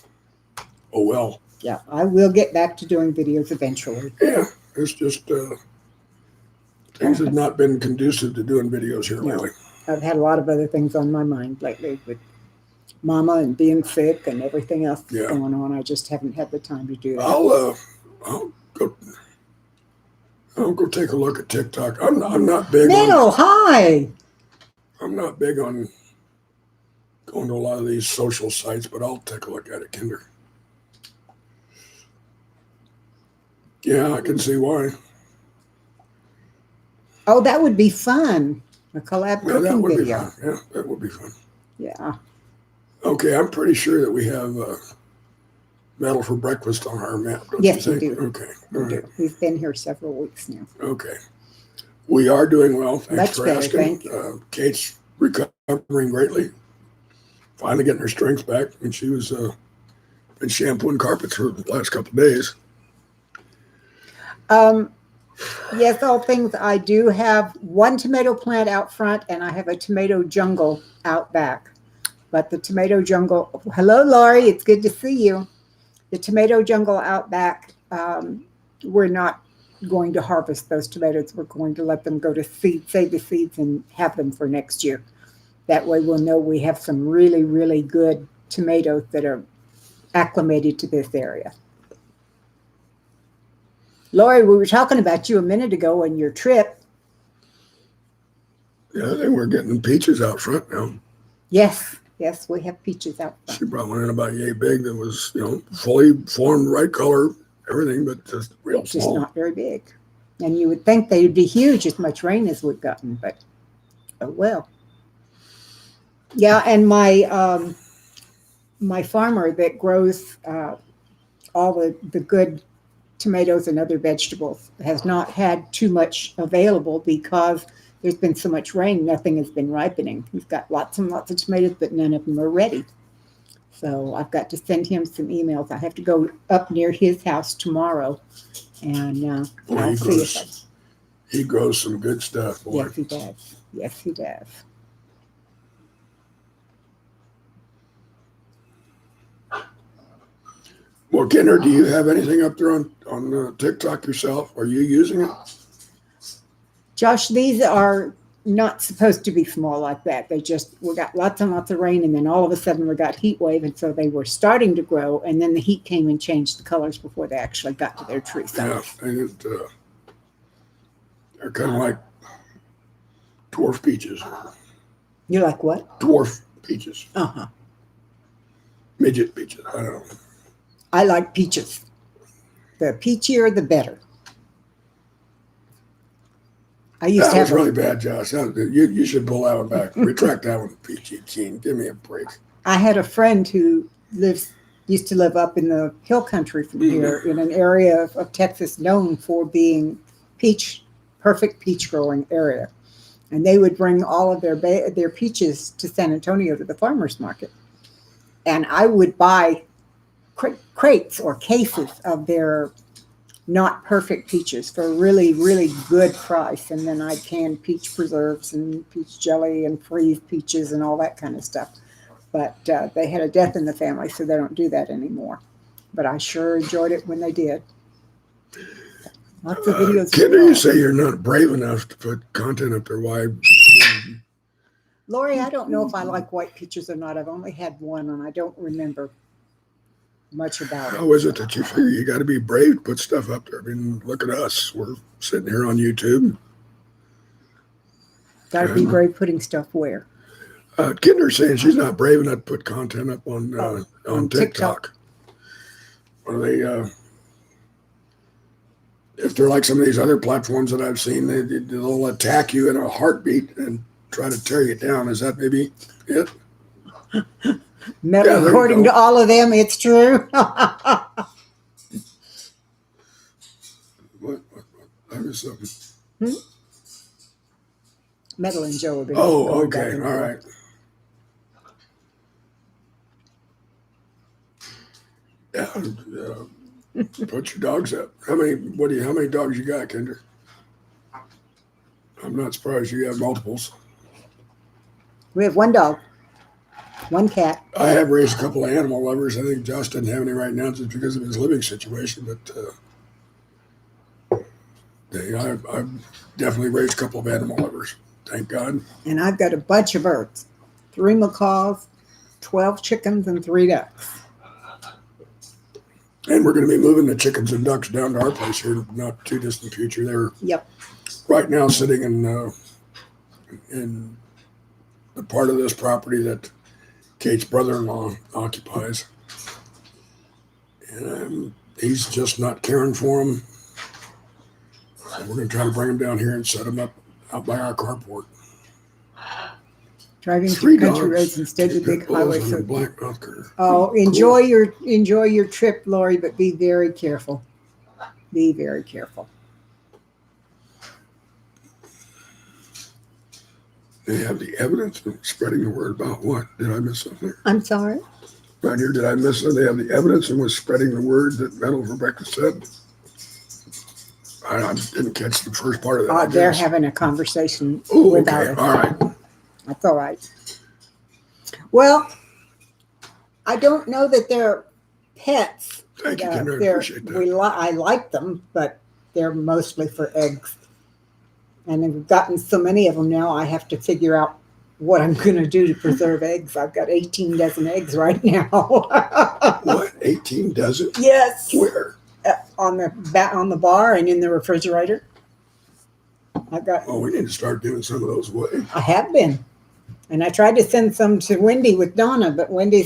oh well. Yeah, I will get back to doing videos eventually. Yeah, it's just things have not been conducive to doing videos here No. lately. I've had a lot of other things on my mind lately with Mama and being sick and everything else that's Yeah. going on. I just haven't had the time to do that. I'll go take a look at TikTok. I'm not big on Minnow, hi! I'm not big on going to a lot of these social sites, but I'll take a look at it, Kinder. Yeah, I can see why. Oh, that would be fun. A collab Yeah, that cooking would be video. fun. Yeah, that would be fun. Yeah. Okay, I'm pretty sure that we have Metal for Breakfast on our map. Don't Yes, you we think? do. Okay. We All right. do. We've been here several weeks now. Okay. We are doing well. Thanks Much for better, asking. thank you. Kate's recovering greatly. Finally getting her strength back. And she was been shampooing carpets for the last couple of days. Yes, all things. I do have one tomato plant out front and I have a tomato jungle out back. But the tomato jungle, hello, Laurie, it's good to see you. The tomato jungle out back, we're not going to harvest those tomatoes. We're going to let them go to seed, save the seeds, and have them for next year. That way we'll know we have some really, really good tomatoes that are acclimated to this area. Lori, we were talking about you a minute ago and your trip. Yeah, I think we're getting peaches out front now. Yes, yes, we have peaches out front. She brought one in about yay big that was, fully formed, right color, everything, but just real Just small. not very big. And you would think they'd be huge as much rain as we've gotten, but oh well. Yeah, and my farmer that grows all the good tomatoes and other vegetables has not had too much available because there's been so much rain, nothing has been ripening. He's got lots and lots of tomatoes, but none of them are ready. So I've got to send him some emails. I have to go up near his house tomorrow, and Boy, I'll see if I. he grows some good stuff, boy. Yes, he does. Yes, he does. Well, Kinder, do you have anything up there on TikTok yourself? Are you using it? Josh, these are not supposed to be small like that. We got lots and lots of rain, and then all of a sudden we got heat wave, and so they were starting to grow, and then the heat came and changed the colors before they actually got to their tree size. Yeah, and they're kind of like dwarf peaches. You like what? Dwarf peaches. Uh-huh. Midget peaches. I don't know. I like peaches. The peachier, the better. I used That to was have really bad, Josh. You should pull that one back. Retract that one, Peachy Keen. Give me a break. I had a friend who used to live up in the hill country from here in an area of Texas known for being perfect peach growing area. And they would bring all of their peaches to San Antonio to the farmer's market. And I would buy crates or cases of their not perfect peaches for a really, really good price. And then I'd can peach preserves and peach jelly and freeze peaches and all that kind of stuff. But they had a death in the family, so they don't do that anymore. But I sure enjoyed it when they did. Lots of videos. Kinder, you say you're not brave enough to put content up there. Why? Lori, I don't know if I like white peaches or not. I've only had one, and I don't remember much about it. How is it that you figure you got to be brave to put stuff up there? I mean, look at us. We're sitting here on YouTube. Got to be brave putting stuff where? Kinder's saying she's not brave enough to put content up on TikTok. Are they? If they're like some of these other platforms that I've seen, they'll attack you in a heartbeat and try to tear you down. Is that maybe it? According to all of them, it's true. What? I missed something. Metal and Joe have been Oh, going back okay. and All forth. right. Yeah. Put your dogs up. How many dogs you got, Kinder? I'm not surprised you have multiples. We have one dog, one cat. I have raised a couple of animal lovers. I think Josh doesn't have any right now just because of his living situation, but I've definitely raised a couple of animal lovers. Thank God. And I've got a bunch of birds, 3 macaws, 12 chickens, and 3 ducks. And we're going to be moving the chickens and ducks down to our place here, not too distant future. They're right now sitting in the part of this property that Kate's brother-in-law occupies. And he's just not caring for them. So we're going to try to bring them down here and set them up out by our carport. Driving 3 through country dogs, roads instead 2 of big pit bulls, highways. and a black mouth cur. Oh, enjoy your trip, Lori, but be very careful. Be very careful. They have the evidence of spreading the word about what? Did I miss something? I'm sorry. Right here, did I miss something? They have the evidence and was spreading the word that Metal Rebecca said. I didn't catch the first part of that. I They're guess. having a conversation Oh, without okay. us. All right. That's all right. Well, I don't know that they're pets. Thank you, Kendra. I They're, appreciate that. I like them, but they're mostly for eggs. And I've gotten so many of them now, I have to figure out what I'm going to do to preserve eggs. I've got 18 dozen eggs right now. What? 18 dozen? Yes. Where? On the bar and in the refrigerator. I've got. Oh, we need to start doing some of those away. I have been, and I tried to send some to Wendy with Donna, but Wendy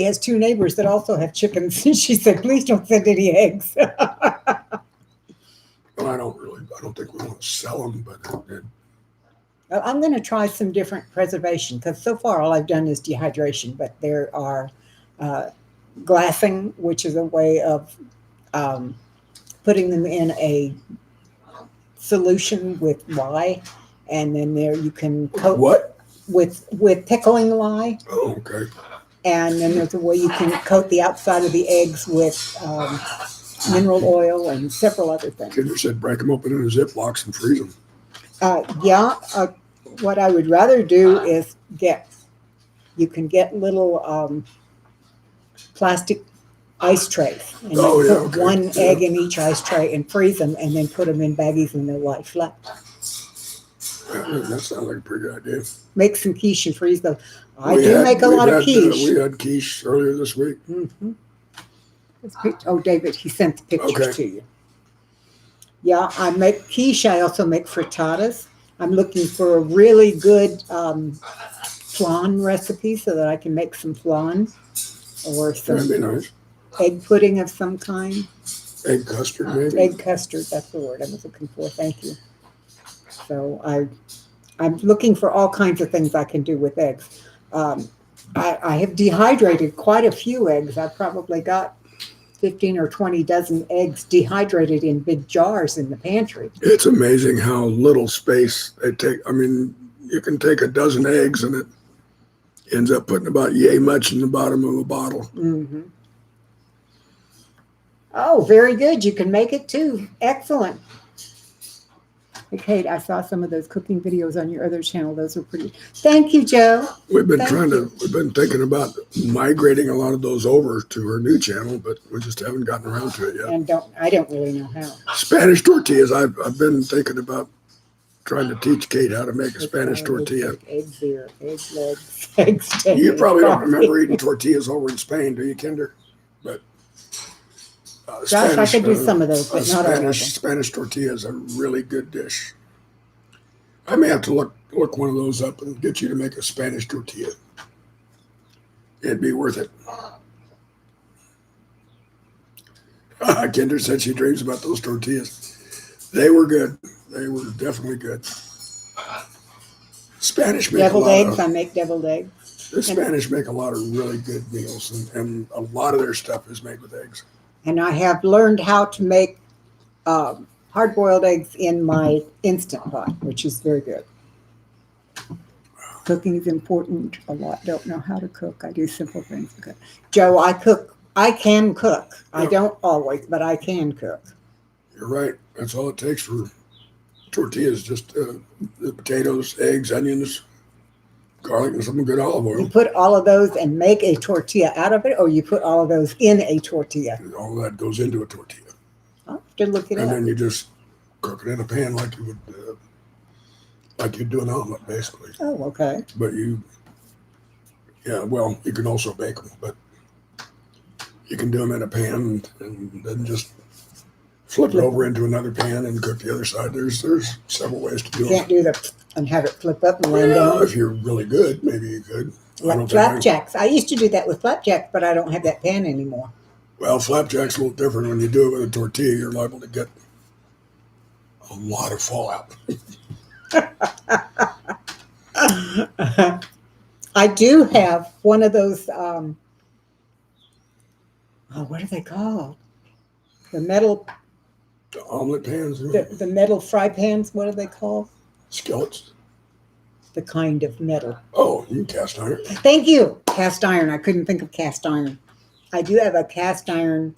has two neighbors that also have chickens, and she said, "Please don't send any eggs." Well, I don't think we want to sell them, but I'm going to try some different preservation because so far all I've done is dehydration, but there are glassing, which is a way of putting them in a solution with lye, and then there you can coat what? with pickling lye, Oh, okay. and then there's a way you can coat the outside of the eggs with mineral oil and several other things. Kendra said break them open in Ziplocs and freeze them. What I would rather do is you can get little plastic ice trays, and you Oh, yeah, put okay. one Yeah. egg in each ice tray and freeze them, and then put them in baggies and they'll lie flat. That sounds like a pretty good idea. Make some quiche and freeze those. I We do had- make a we lot of had, quiche. We had quiche earlier this week. Mhm. Oh, David, he sent the pictures Okay. to you. Yeah, I make quiche. I also make frittatas. I'm looking for a really good flan recipe so that I can make some flan or That'd be some nice. egg pudding of some kind. Egg custard, maybe. Egg custard, that's the word I was looking for. Thank you. So I'm looking for all kinds of things I can do with eggs. I have dehydrated quite a few eggs. I've probably got 15 or 20 dozen eggs dehydrated in big jars in the pantry. It's amazing how little space they take. I mean, you can take a dozen eggs and it ends up putting about yay much in the bottom of a bottle. Mm-hmm. Oh, very good. You can make it too. Excellent. Hey, Kate, I saw some of those cooking videos on your other channel. Those were pretty. Thank you, Joe. We've been Thank we've been thinking about migrating a lot of those over to her new channel, but we just haven't gotten around to it yet. And I don't really know how. Spanish tortillas. I've been thinking about trying to teach Kate how to make a Spanish tortilla. Egg beer, egg legs, egg steak. You probably don't coffee. remember eating tortillas over in Spain, do you, Kinder? But Josh, I could do some of those, but not all of them. Spanish tortilla is a really good dish. I may have to look one of those up and get you to make a Spanish tortilla. It'd be worth it. Kinder said she dreams about those tortillas. They were good. They were definitely good. Spanish make Deviled a lot eggs. of, I make deviled eggs. the Spanish make a lot of really good meals, and a lot of their stuff is made with eggs. And I have learned how to make hard-boiled eggs in my Instant Pot, which is very good. Cooking is important. A lot don't know how to cook. I do simple things. Okay. Joe, I cook. I can cook. I Yeah. don't always, but I can cook. You're right. That's all it takes for tortillas. Just the potatoes, eggs, onions, garlic, and some good olive You oil. put all of those and make a tortilla out of it, or you put all of those in a tortilla. And all that goes into a tortilla. I'll have to look it And up. then you just cook it in a pan like you would, like you'd do an omelet, basically. Oh, okay. But you can also bake them, but you can do them in a pan and then just flip it over into another pan and cook the other side. There's several ways to do You them. can't do the and have it flip up and land Well, down. if you're really good, maybe you could. I Like don't think I- flapjacks. I used to do that with flapjacks, but I don't have that pan anymore. Well, flapjack's a little different. When you do it with a tortilla, you're liable to get a lot of fallout. I do have one of those. What are they called? The metal, The omelet pans, the metal fry pans. What are they called? skillets. The kind of metal. Oh, you can cast iron. Thank you. Cast iron. I couldn't think of cast iron. I do have a cast iron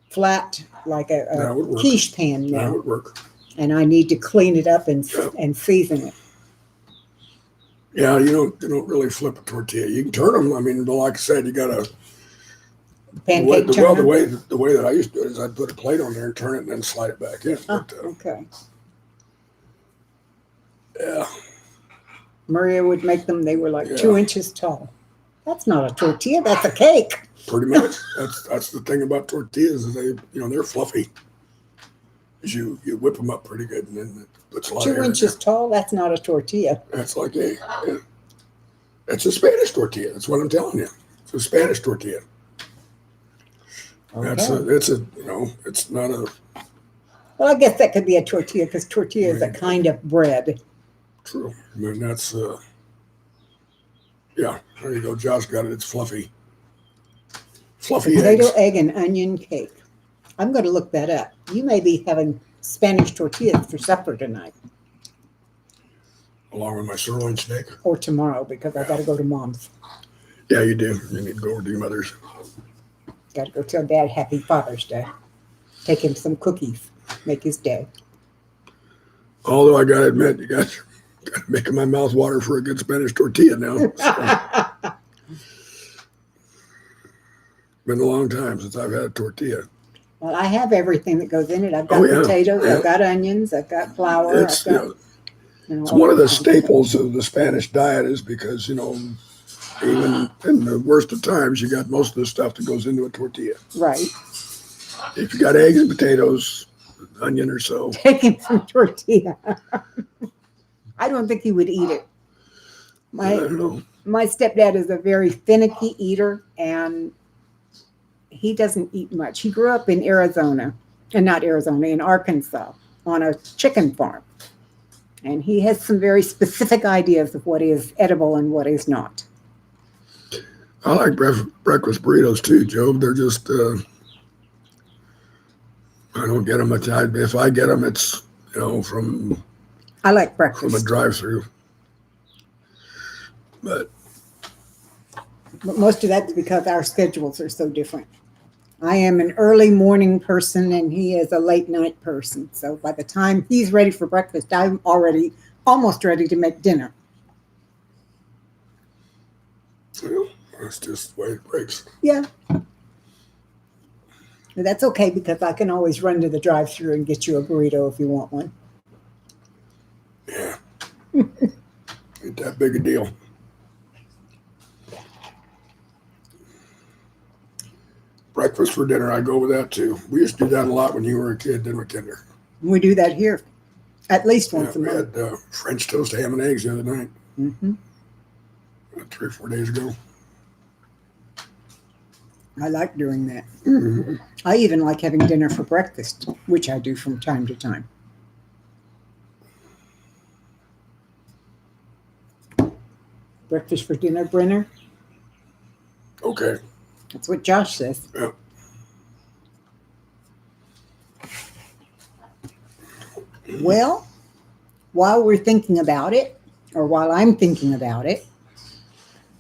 flat, like That a would work. quiche pan That now, would work. and I need to clean it up Yeah. and season it. Yeah, you don't really flip a tortilla. You can turn them. I mean, like I said, you gotta Pancake the turner. way that I used to do it is I'd put a plate on there and turn it and then slide it back in. Oh, But, okay. yeah, Maria would make them. They were like Yeah. 2 inches tall. That's not a tortilla. That's a cake. pretty much. That's the thing about tortillas is they're fluffy. Is you whip them up pretty good and then it puts a lot of 2 air in inches tall. That's not a tortilla. there. That's like it's a Spanish tortilla. That's what I'm telling you. It's a Spanish tortilla. Okay. It's not a Well, I guess that could be a tortilla because tortilla is a kind of bread. true. I mean, that's yeah. There you go. Josh got it. It's fluffy. Fluffy Potato, eggs. egg, and onion cake. I'm going to look that up. You may be having Spanish tortillas for supper tonight Along with my sirloin steak. or tomorrow because I got to go to Mom's. Yeah, you do. You need to go over to your mother's. Got to go tell Dad Happy Father's Day. Take him some cookies. Make his day. Although I gotta admit, you got making my mouth water for a good Spanish tortilla now. So, been a long time since I've had a tortilla. Well, I have everything that goes in it. I've got Oh, yeah. potatoes. Yeah. I've got onions. I've got flour. It's I've got, it's one of the staples of the Spanish diet is because even in the worst of times, you got most of the stuff that goes into a tortilla. Right. If you got eggs and potatoes, onion or so. Take him some tortilla. I don't think he would eat it. I don't know. My stepdad is a very finicky eater, and he doesn't eat much. He grew up in Arizona, and not Arizona, in Arkansas, on a chicken farm. And he has some very specific ideas of what is edible and what is not. I like breakfast burritos too, Joe. They're just I don't get them much. If I get them, it's from I like a breakfast, drive-through. But but most of that's because our schedules are so different. I am an early morning person, and he is a late night person. So by the time he's ready for breakfast, I'm already almost ready to make dinner. that's just the way it breaks. Yeah. But that's okay because I can always run to the drive-thru and get you a burrito if you want one. Yeah, ain't that big a deal. Breakfast for dinner, I go with that too. We used to do that a lot when you were a kid, didn't we, Kinder? We do that here at least Yeah, once a we month. had French toast, ham, and eggs the other night, Hmm. 3 or 4 days ago. I like doing that. Mhm. I even like having dinner for breakfast, which I do from time to time. Breakfast for dinner, Brenner? Okay. That's what Josh says. Yeah. Well, while we're thinking about it, or while I'm thinking about it,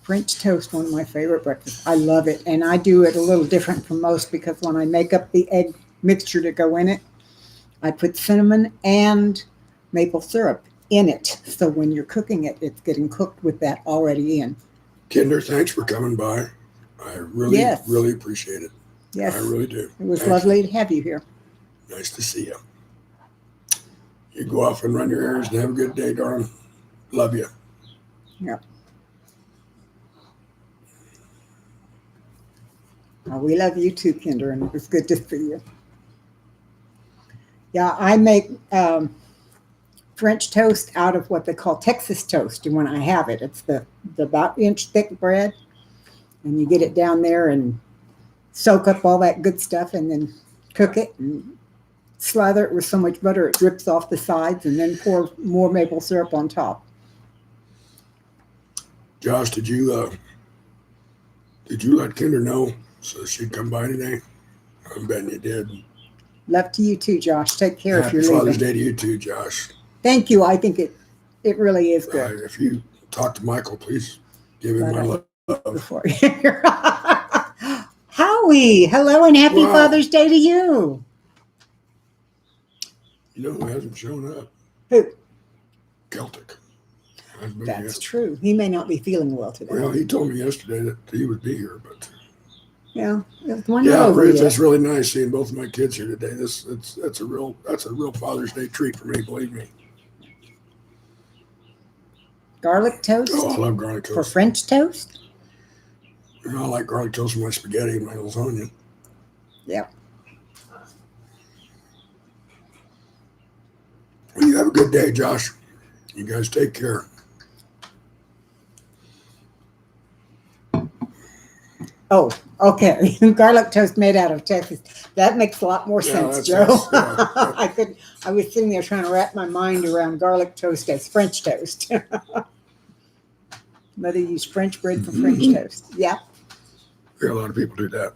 French toast, one of my favorite breakfasts. I love it. And I do it a little different from most because when I make up the egg mixture to go in it, I put cinnamon and maple syrup in it. So when you're cooking it, it's getting cooked with that already in. Kinder, thanks for coming by. I really, Yes. really appreciate it. Yes, I really do. it was Thanks. lovely to have you here. Nice to see you. You go off and run your errands and have a good day, darling. Love you. Yep. Oh, we love you too, Kinder, and it was good to see you. Yeah, I make French toast out of what they call Texas toast. And when I have it, it's the about inch thick bread. And you get it down there and soak up all that good stuff and then cook it and slather it with so much butter it drips off the sides and then pour more maple syrup on top. Josh, did you let Kinder know so she'd come by today? I'm betting you did. Love to you too, Josh. Take care if Happy you're Father's leaving. Day to you too, Josh. Thank you. I think it really is good. If you talk to Michael, please give him my love. Before how Joey, hello and happy Wow. Father's Day to you. You know who hasn't shown up? Who? Celtic. Hasn't been That's yet. true. He may not be feeling well today. Well, he told me yesterday that he would be here, but Yeah, one yeah, over Rich, yet. that's really nice seeing both of my kids here today. That's a real Father's Day treat for me. Believe me. Garlic toast Oh, I love garlic for toast. French toast. You know, I like garlic toast for my spaghetti and my lasagna. Yep. Well, you have a good day, Josh. You guys take care. Oh, okay. Garlic toast made out of Texas. That makes a lot more Yeah, sense, that's- Joe. yeah. I was sitting there trying to wrap my mind around garlic toast as French toast. Mother used French bread for French Mhm. toast. Yeah. Yeah, a lot of people do that.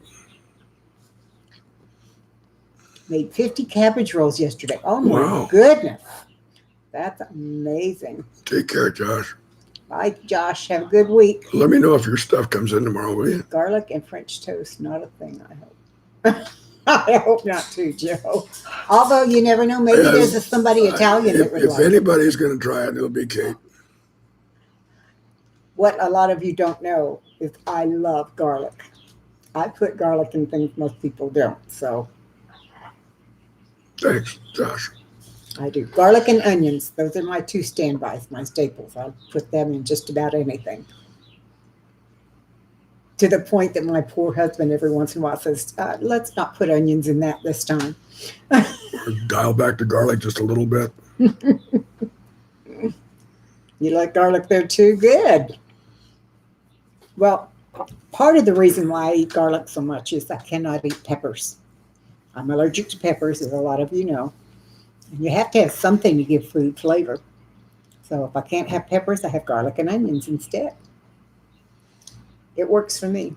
Made 50 cabbage rolls yesterday. Oh my Wow. goodness. That's amazing. Take care, Josh. Bye, Josh. Have a good week. Let me know if your stuff comes in tomorrow, will you? Garlic and French toast, not a thing, I hope. I hope not too, Joe. Although you never know, maybe Yes. there's somebody Italian that would If like it. anybody's going to try it, it'll be Kate. What a lot of you don't know is I love garlic. I put garlic in things most people don't, so Thanks, Josh. I do. Garlic and onions, those are my two standbys, my staples. I'll put them in just about anything. To the point that my poor husband every once in a while says, let's not put onions in that this time. Or dial back the garlic just a little bit. You like garlic there too? Good. Well, part of the reason why I eat garlic so much is I cannot eat peppers. I'm allergic to peppers, as a lot of you know. And you have to have something to give food flavor. So if I can't have peppers, I have garlic and onions instead. It works for me.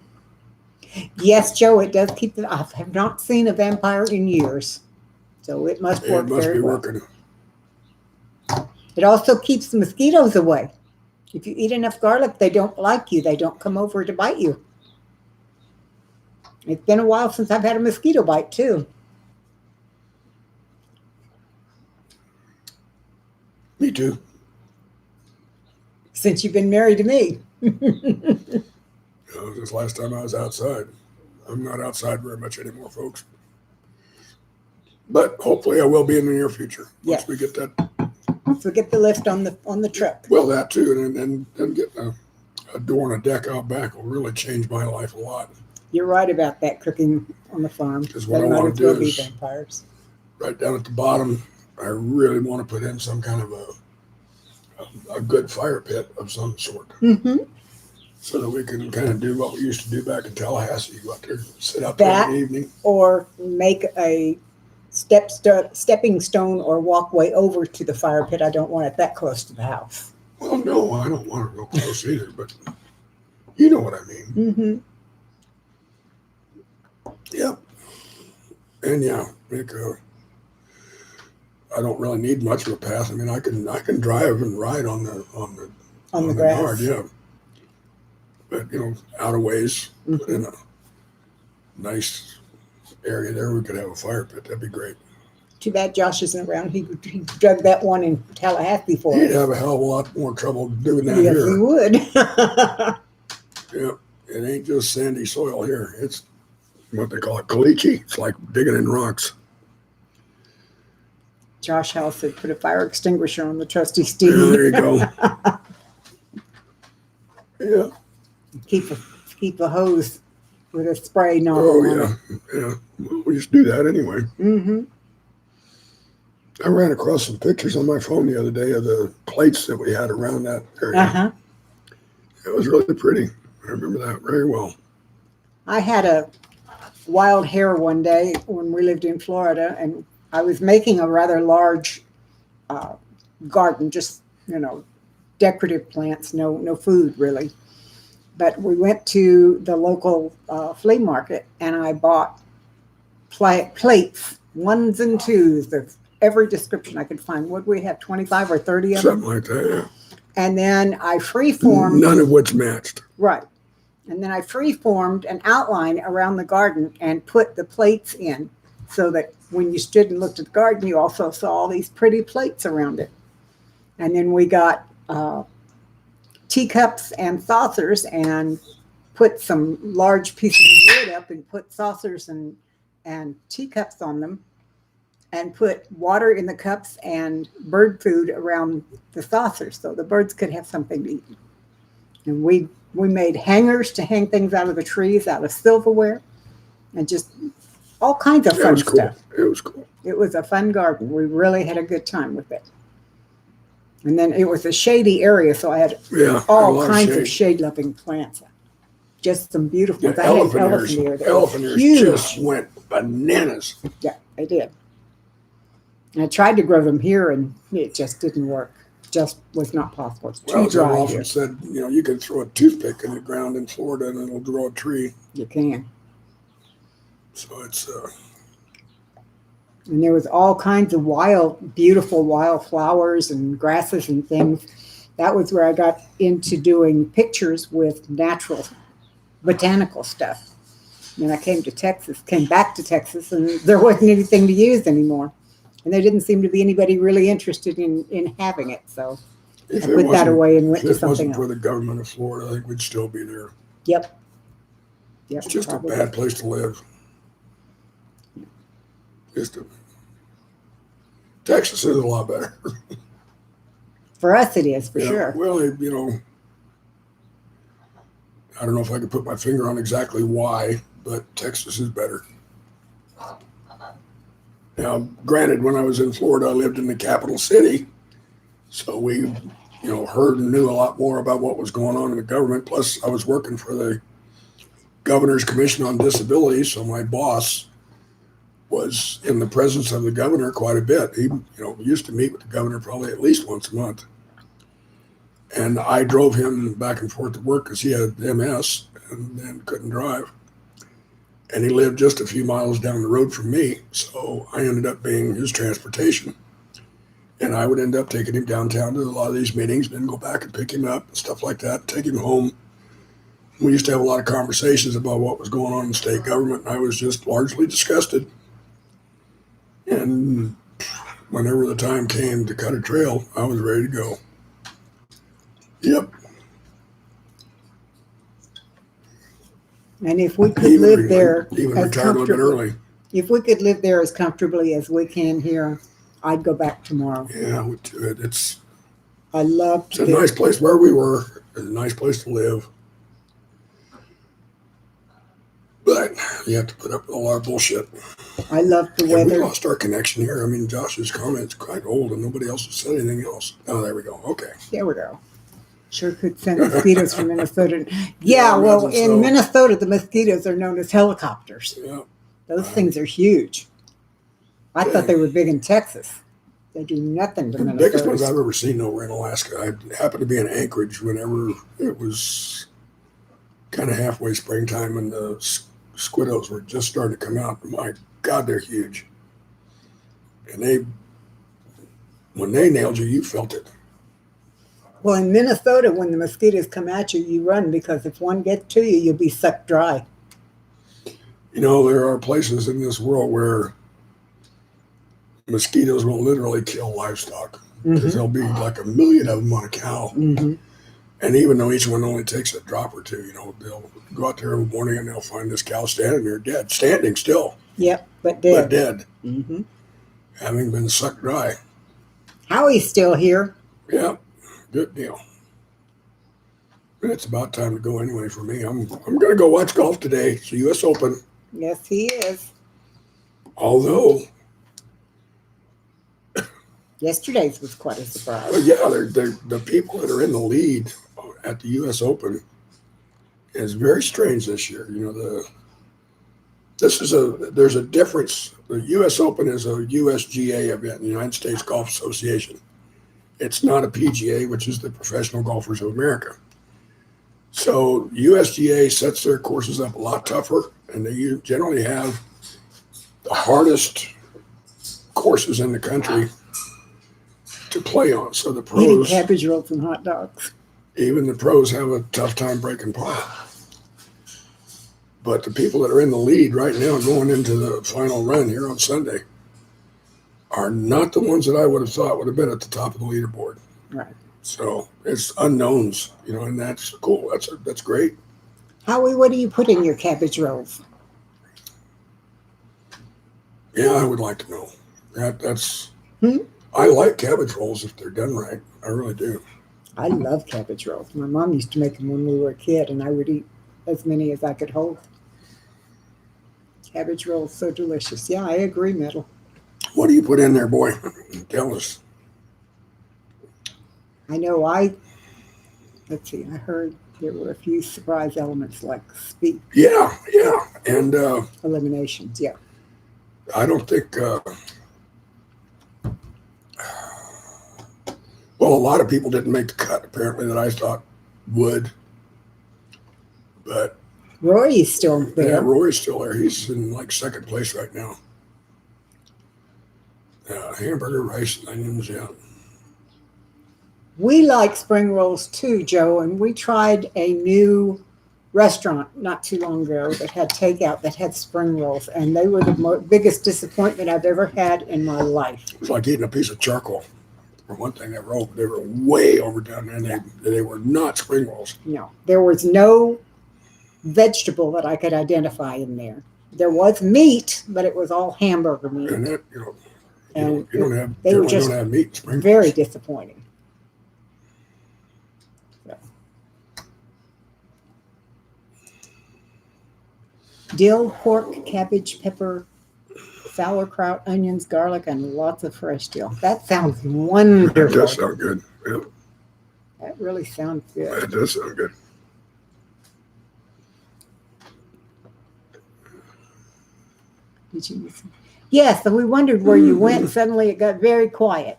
Yes, Joe, it does keep the. I have not seen a vampire in years, so it must work It must very be well. working. It also keeps the mosquitoes away. If you eat enough garlic, they don't like you. They don't come over to bite you. It's been a while since I've had a mosquito bite, too. Me too. Since you've been married to me. This last time I was outside. I'm not outside very much anymore, folks. But hopefully I will be in the near future. Once Yes. we get that, So get the lift on the truck. well, that too, and then getting a door and a deck out back will really change my life a lot. You're right about that cooking on the farm. Because what They I might wanna as well do be is- vampires. Right down at the bottom, I really want to put in some kind of a good fire pit of some sort, Mm-hmm. so that we can kind of do what we used to do back in Tallahassee. Go out there, sit out there in the evening. Or make a stepping stone or walkway over to the fire pit. I don't want it that close to the house. Well, no, I don't want it real close either, but you know what I mean. Mm-hmm. Yep. And yeah, I don't really need much of a path. I mean, I can drive and ride on the grass. yard, yeah. But out of ways, put in a nice area there. We could have a fire pit. That'd be great. Too bad Josh isn't around. He dug that one in Tallahassee for He'd us. have a hell of a lot more trouble doing that Yes, he here. would. Yep. It ain't just sandy soil here. It's what they call it, caliche. It's like digging in rocks. Josh House said put a fire extinguisher on the trusty Yeah, Steve. there you go. Yeah. Keep a hose with a spray nozzle Oh on yeah. Yeah. Well, we just do that anyway. it. Mm-hmm. I ran across some pictures on my phone the other day of the plates that we had around that area. Uh-huh. It was really pretty. I remember that very well. I had a wild hare one day when we lived in Florida, and I was making a rather large garden, just, decorative plants, no food really. But we went to the local flea market, and I bought plates, ones and twos, of every description I could find. What we have, 25 or 30 of them? Something like that, And then I yeah. freeformed. None of which matched. Right. And then I free-formed an outline around the garden and put the plates in so that when you stood and looked at the garden, you also saw all these pretty plates around it. And then we got teacups and saucers and put some large pieces of wood up and put saucers and teacups on them and put water in the cups and bird food around the saucers so the birds could have something to eat. And we made hangers to hang things out of the trees, out of silverware, and just all kinds of fun stuff. It was cool. It was a fun garden. We really had a good time with it. And then it was a shady area, so I had all kinds of shade-loving plants. Just some beautiful ones. I had elephant ear. Elephant ears just went bananas. Yeah, they did. And I tried to grow them here, and it just didn't work. Just was not possible. It's too dry I've often here. said, you can throw a toothpick in the ground in Florida and it'll grow a tree. You can. So it's and there was all kinds of beautiful wild flowers and grasses and things. That was where I got into doing pictures with natural botanical stuff. And I came back to Texas, and there wasn't anything to use anymore. And there didn't seem to be anybody really interested in having it. So I put that away and went to something else. If it wasn't for the government of Florida, I think we'd still be there. Yep. It's just a bad place to live. Texas is a lot better. For us, it is, for sure. Well, I don't know if I could put my finger on exactly why, but Texas is better. Now, granted, when I was in Florida, I lived in the capital city, so we, heard and knew a lot more about what was going on in the government. Plus, I was working for the Governor's Commission on Disability, so my boss was in the presence of the governor quite a bit. He, used to meet with the governor probably at least once a month. And I drove him back and forth to work because he had MS and couldn't drive. And he lived just a few miles down the road from me. So I ended up being his transportation. And I would end up taking him downtown to a lot of these meetings, then go back and pick him up and stuff like that, take him home. We used to have a lot of conversations about what was going on in the state government, and I was just largely disgusted. And whenever the time came to cut a trail, I was ready to go. Yep. And if we could live there, even retired a little bit early. If we could live there as comfortably as we can here, I'd go back tomorrow. Yeah, I would too. It's a nice place where we were. It's a nice place to live. But you have to put up with a lot of bullshit. I love the weather. We lost our connection here. I mean, Josh's comment's quite old and nobody else has said anything else. Oh, there we go. Okay. There we go. Sure could send mosquitoes from Minnesota. Yeah, well, in Minnesota, the mosquitoes are known as helicopters. Yeah. Those things are huge. I thought they were big in Texas. They do nothing to Minnesota. The biggest ones I've ever seen were in Alaska. I happened to be in Anchorage whenever it was kind of halfway springtime and the squiddos were just starting to come out. My God, they're huge. And when they nailed you, you felt it. Well, in Minnesota, when the mosquitoes come at you, you run because if one gets to you, you'll be sucked dry. There are places in this world where mosquitoes will literally kill livestock because there'll be like 1 million of them on a cow. Mm-hmm. And even though each one only takes a drop or two, they'll go out there every morning and they'll find this cow standing there dead, standing still. Yep, but dead. But dead. Mm-hmm. Having been sucked dry. Howie's still here. Yeah, good deal. And it's about time to go anyway for me. I'm going to go watch golf today. It's the U.S. Open. Yes, he is. Although yesterday's was quite a surprise. Well, yeah, the people that are in the lead at the U.S. Open is very strange this year. There's a difference. The U.S. Open is a USGA event, the United States Golf Association. It's not a PGA, which is the Professional Golfers of America. So USGA sets their courses up a lot tougher, and they generally have the hardest courses in the country to play on. So the pros, eating cabbage rolls and hot dogs. even the pros have a tough time breaking par. But the people that are in the lead right now going into the final run here on Sunday are not the ones that I would have thought would have been at the top of the leaderboard. Right. So it's unknowns, and that's cool. That's great. Howie, what do you put in your cabbage rolls? Yeah, I would like to know. That's. Hmm? I like cabbage rolls if they're done right. I really do. I love cabbage rolls. My mom used to make them when we were a kid, and I would eat as many as I could hold. Cabbage rolls, so delicious. Yeah, I agree, Metal. What do you put in there, boy? Tell us. I know let's see, I heard there were a few surprise elements like speed Yeah, and eliminations. Yeah. I don't think. Well, a lot of people didn't make the cut, apparently, that I thought would. But Roy is still yeah, there. Roy's still there. He's in like second place right now. Hamburger, rice, and onions, yeah. We like spring rolls too, Joe, and we tried a new restaurant not too long ago that had takeout that had spring rolls, and they were the biggest disappointment I've ever had in my life. It was like eating a piece of charcoal. For one thing, that roll, they were way overdone, and they were not spring rolls. No, there was no vegetable that I could identify in there. There was meat, but it was all hamburger meat. And that, And you don't have, they were generally just don't have meat in spring very rolls. disappointing. So. Dill, pork, cabbage, pepper, sauerkraut, onions, garlic, and lots of fresh dill. That sounds That wonderful. does sound good. Yeah, That really sounds good. that does sound good. Did you listen? Yes, and we wondered where you went. Suddenly it got very quiet.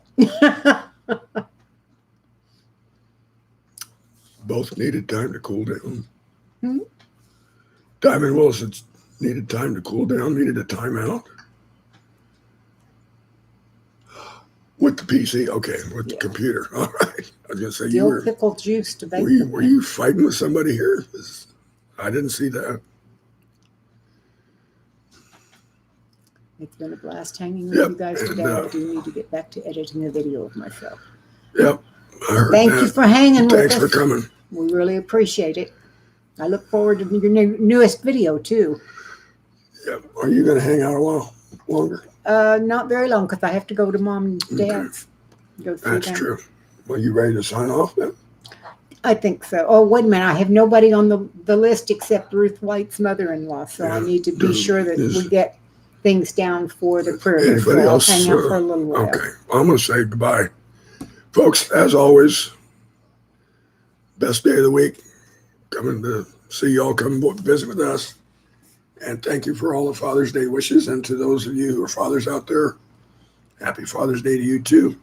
Both needed time to cool down. Hmm? Diamond Wilson needed time to cool down, needed a timeout. With the PC, okay, with the Yeah. computer. All right. I was gonna say Dill pickle juice to bake. were you fighting with somebody here? 'Cause I didn't see that. It's been a blast hanging with Yep, you guys and, today. I do need to get back to editing a video of myself. Yep. I heard Thank that. you for hanging with Thanks us. for coming. We really appreciate it. I look forward to your newest video too. Yep. Are you gonna hang out a while longer? Not very long because I have to go to mom and Okay. dad's. Go see That's them. true. Well, you ready to sign off then? I think so. Oh, wait a minute. I have nobody on the list except Ruth White's mother-in-law. So I Yeah. need to be sure that Is- we get things down for the prayer. So Anybody I'll else? hang out for a little while. Okay. I'm gonna say goodbye. Folks, as always, best day of the week. Coming to see y'all come visit with us. And thank you for all the Father's Day wishes. And to those of you who are fathers out there, happy Father's Day to you too.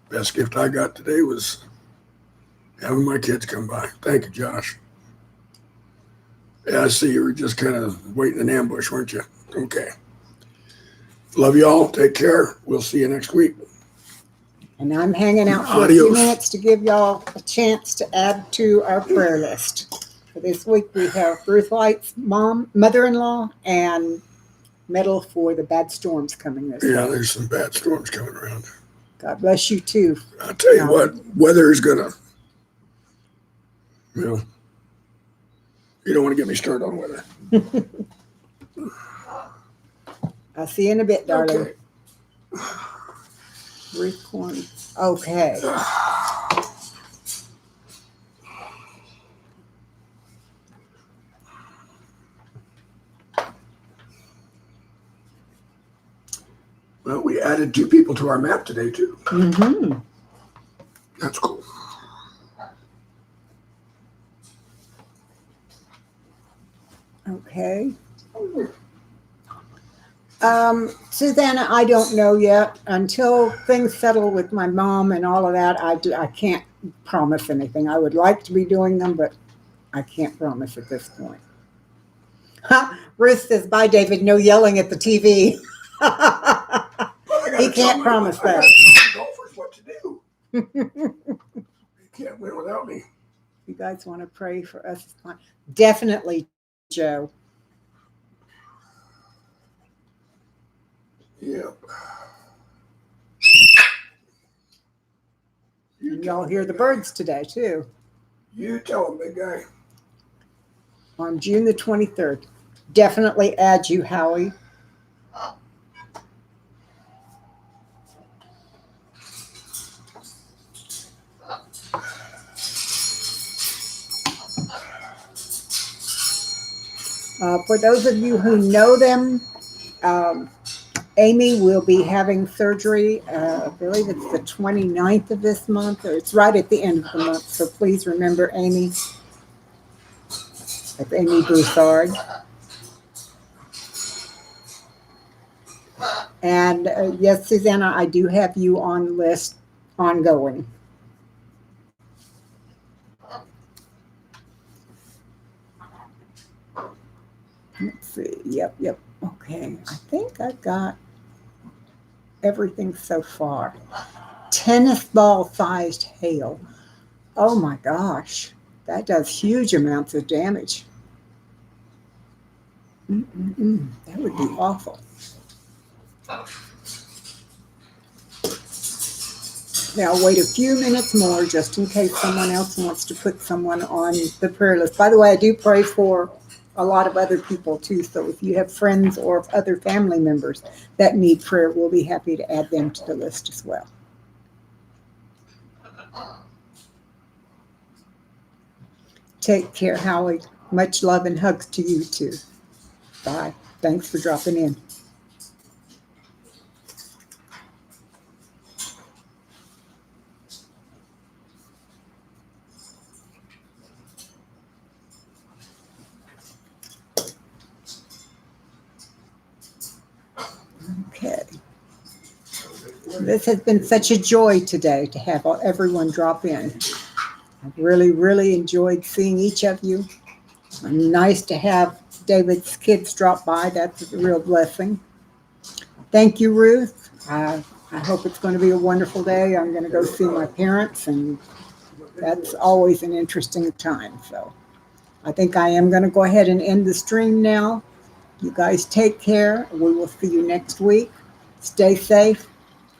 Best gift I got today was having my kids come by. Thank you, Josh. Yeah, I see you were just kind of waiting in ambush, weren't you? Okay. Love y'all. Take care. We'll see you next week. And I'm hanging out for a few Adios. minutes to give y'all a chance to add to our prayer list. For this week, we have Ruth White's mother-in-law, and medal for the bad storms coming this Yeah, way. there's some bad storms coming around. God bless you too. I'll tell you what, weather is gonna, you don't want to get me started on weather. I'll see you in a bit, darling. Okay. Ruth Corn. Okay. Well, we added 2 people to our map today too. Mm-hmm. That's cool. Okay. Susanna, I don't know yet. Until things settle with my mom and all of that, I can't promise anything. I would like to be doing them, but I can't promise at this point. Ruth says, bye, David. No yelling at the TV. He can't promise that. Golfers what to do. You can't win without me. You guys want to pray for us? Definitely Joe. Yep. And y'all hear the birds today too. You tell him, big guy. On June the 23rd. Definitely add you, Howie. For those of you who know them, Amy will be having surgery, I believe it's the 29th of this month, or it's right at the end of the month. So please remember Amy. That's Amy Broussard. And yes, Susanna, I do have you on the list ongoing. Let's see. Yep. Okay. I think I've got everything so far. Tennis ball sized hail. Oh my gosh. That does huge amounts of damage. That would be awful. Now I'll wait a few minutes more just in case someone else wants to put someone on the prayer list. By the way, I do pray for a lot of other people too. So if you have friends or other family members that need prayer, we'll be happy to add them to the list as well. Take care, Howie. Much love and hugs to you too. Bye. Thanks for dropping in. Okay. This has been such a joy today to have everyone drop in. I've really enjoyed seeing each of you. Nice to have David's kids drop by. That's a real blessing. Thank you, Ruth. I hope it's going to be a wonderful day. I'm going to go see my parents, and that's always an interesting time. So I think I am going to go ahead and end the stream now. You guys take care. We will see you next week. Stay safe.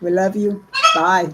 We love you. Bye.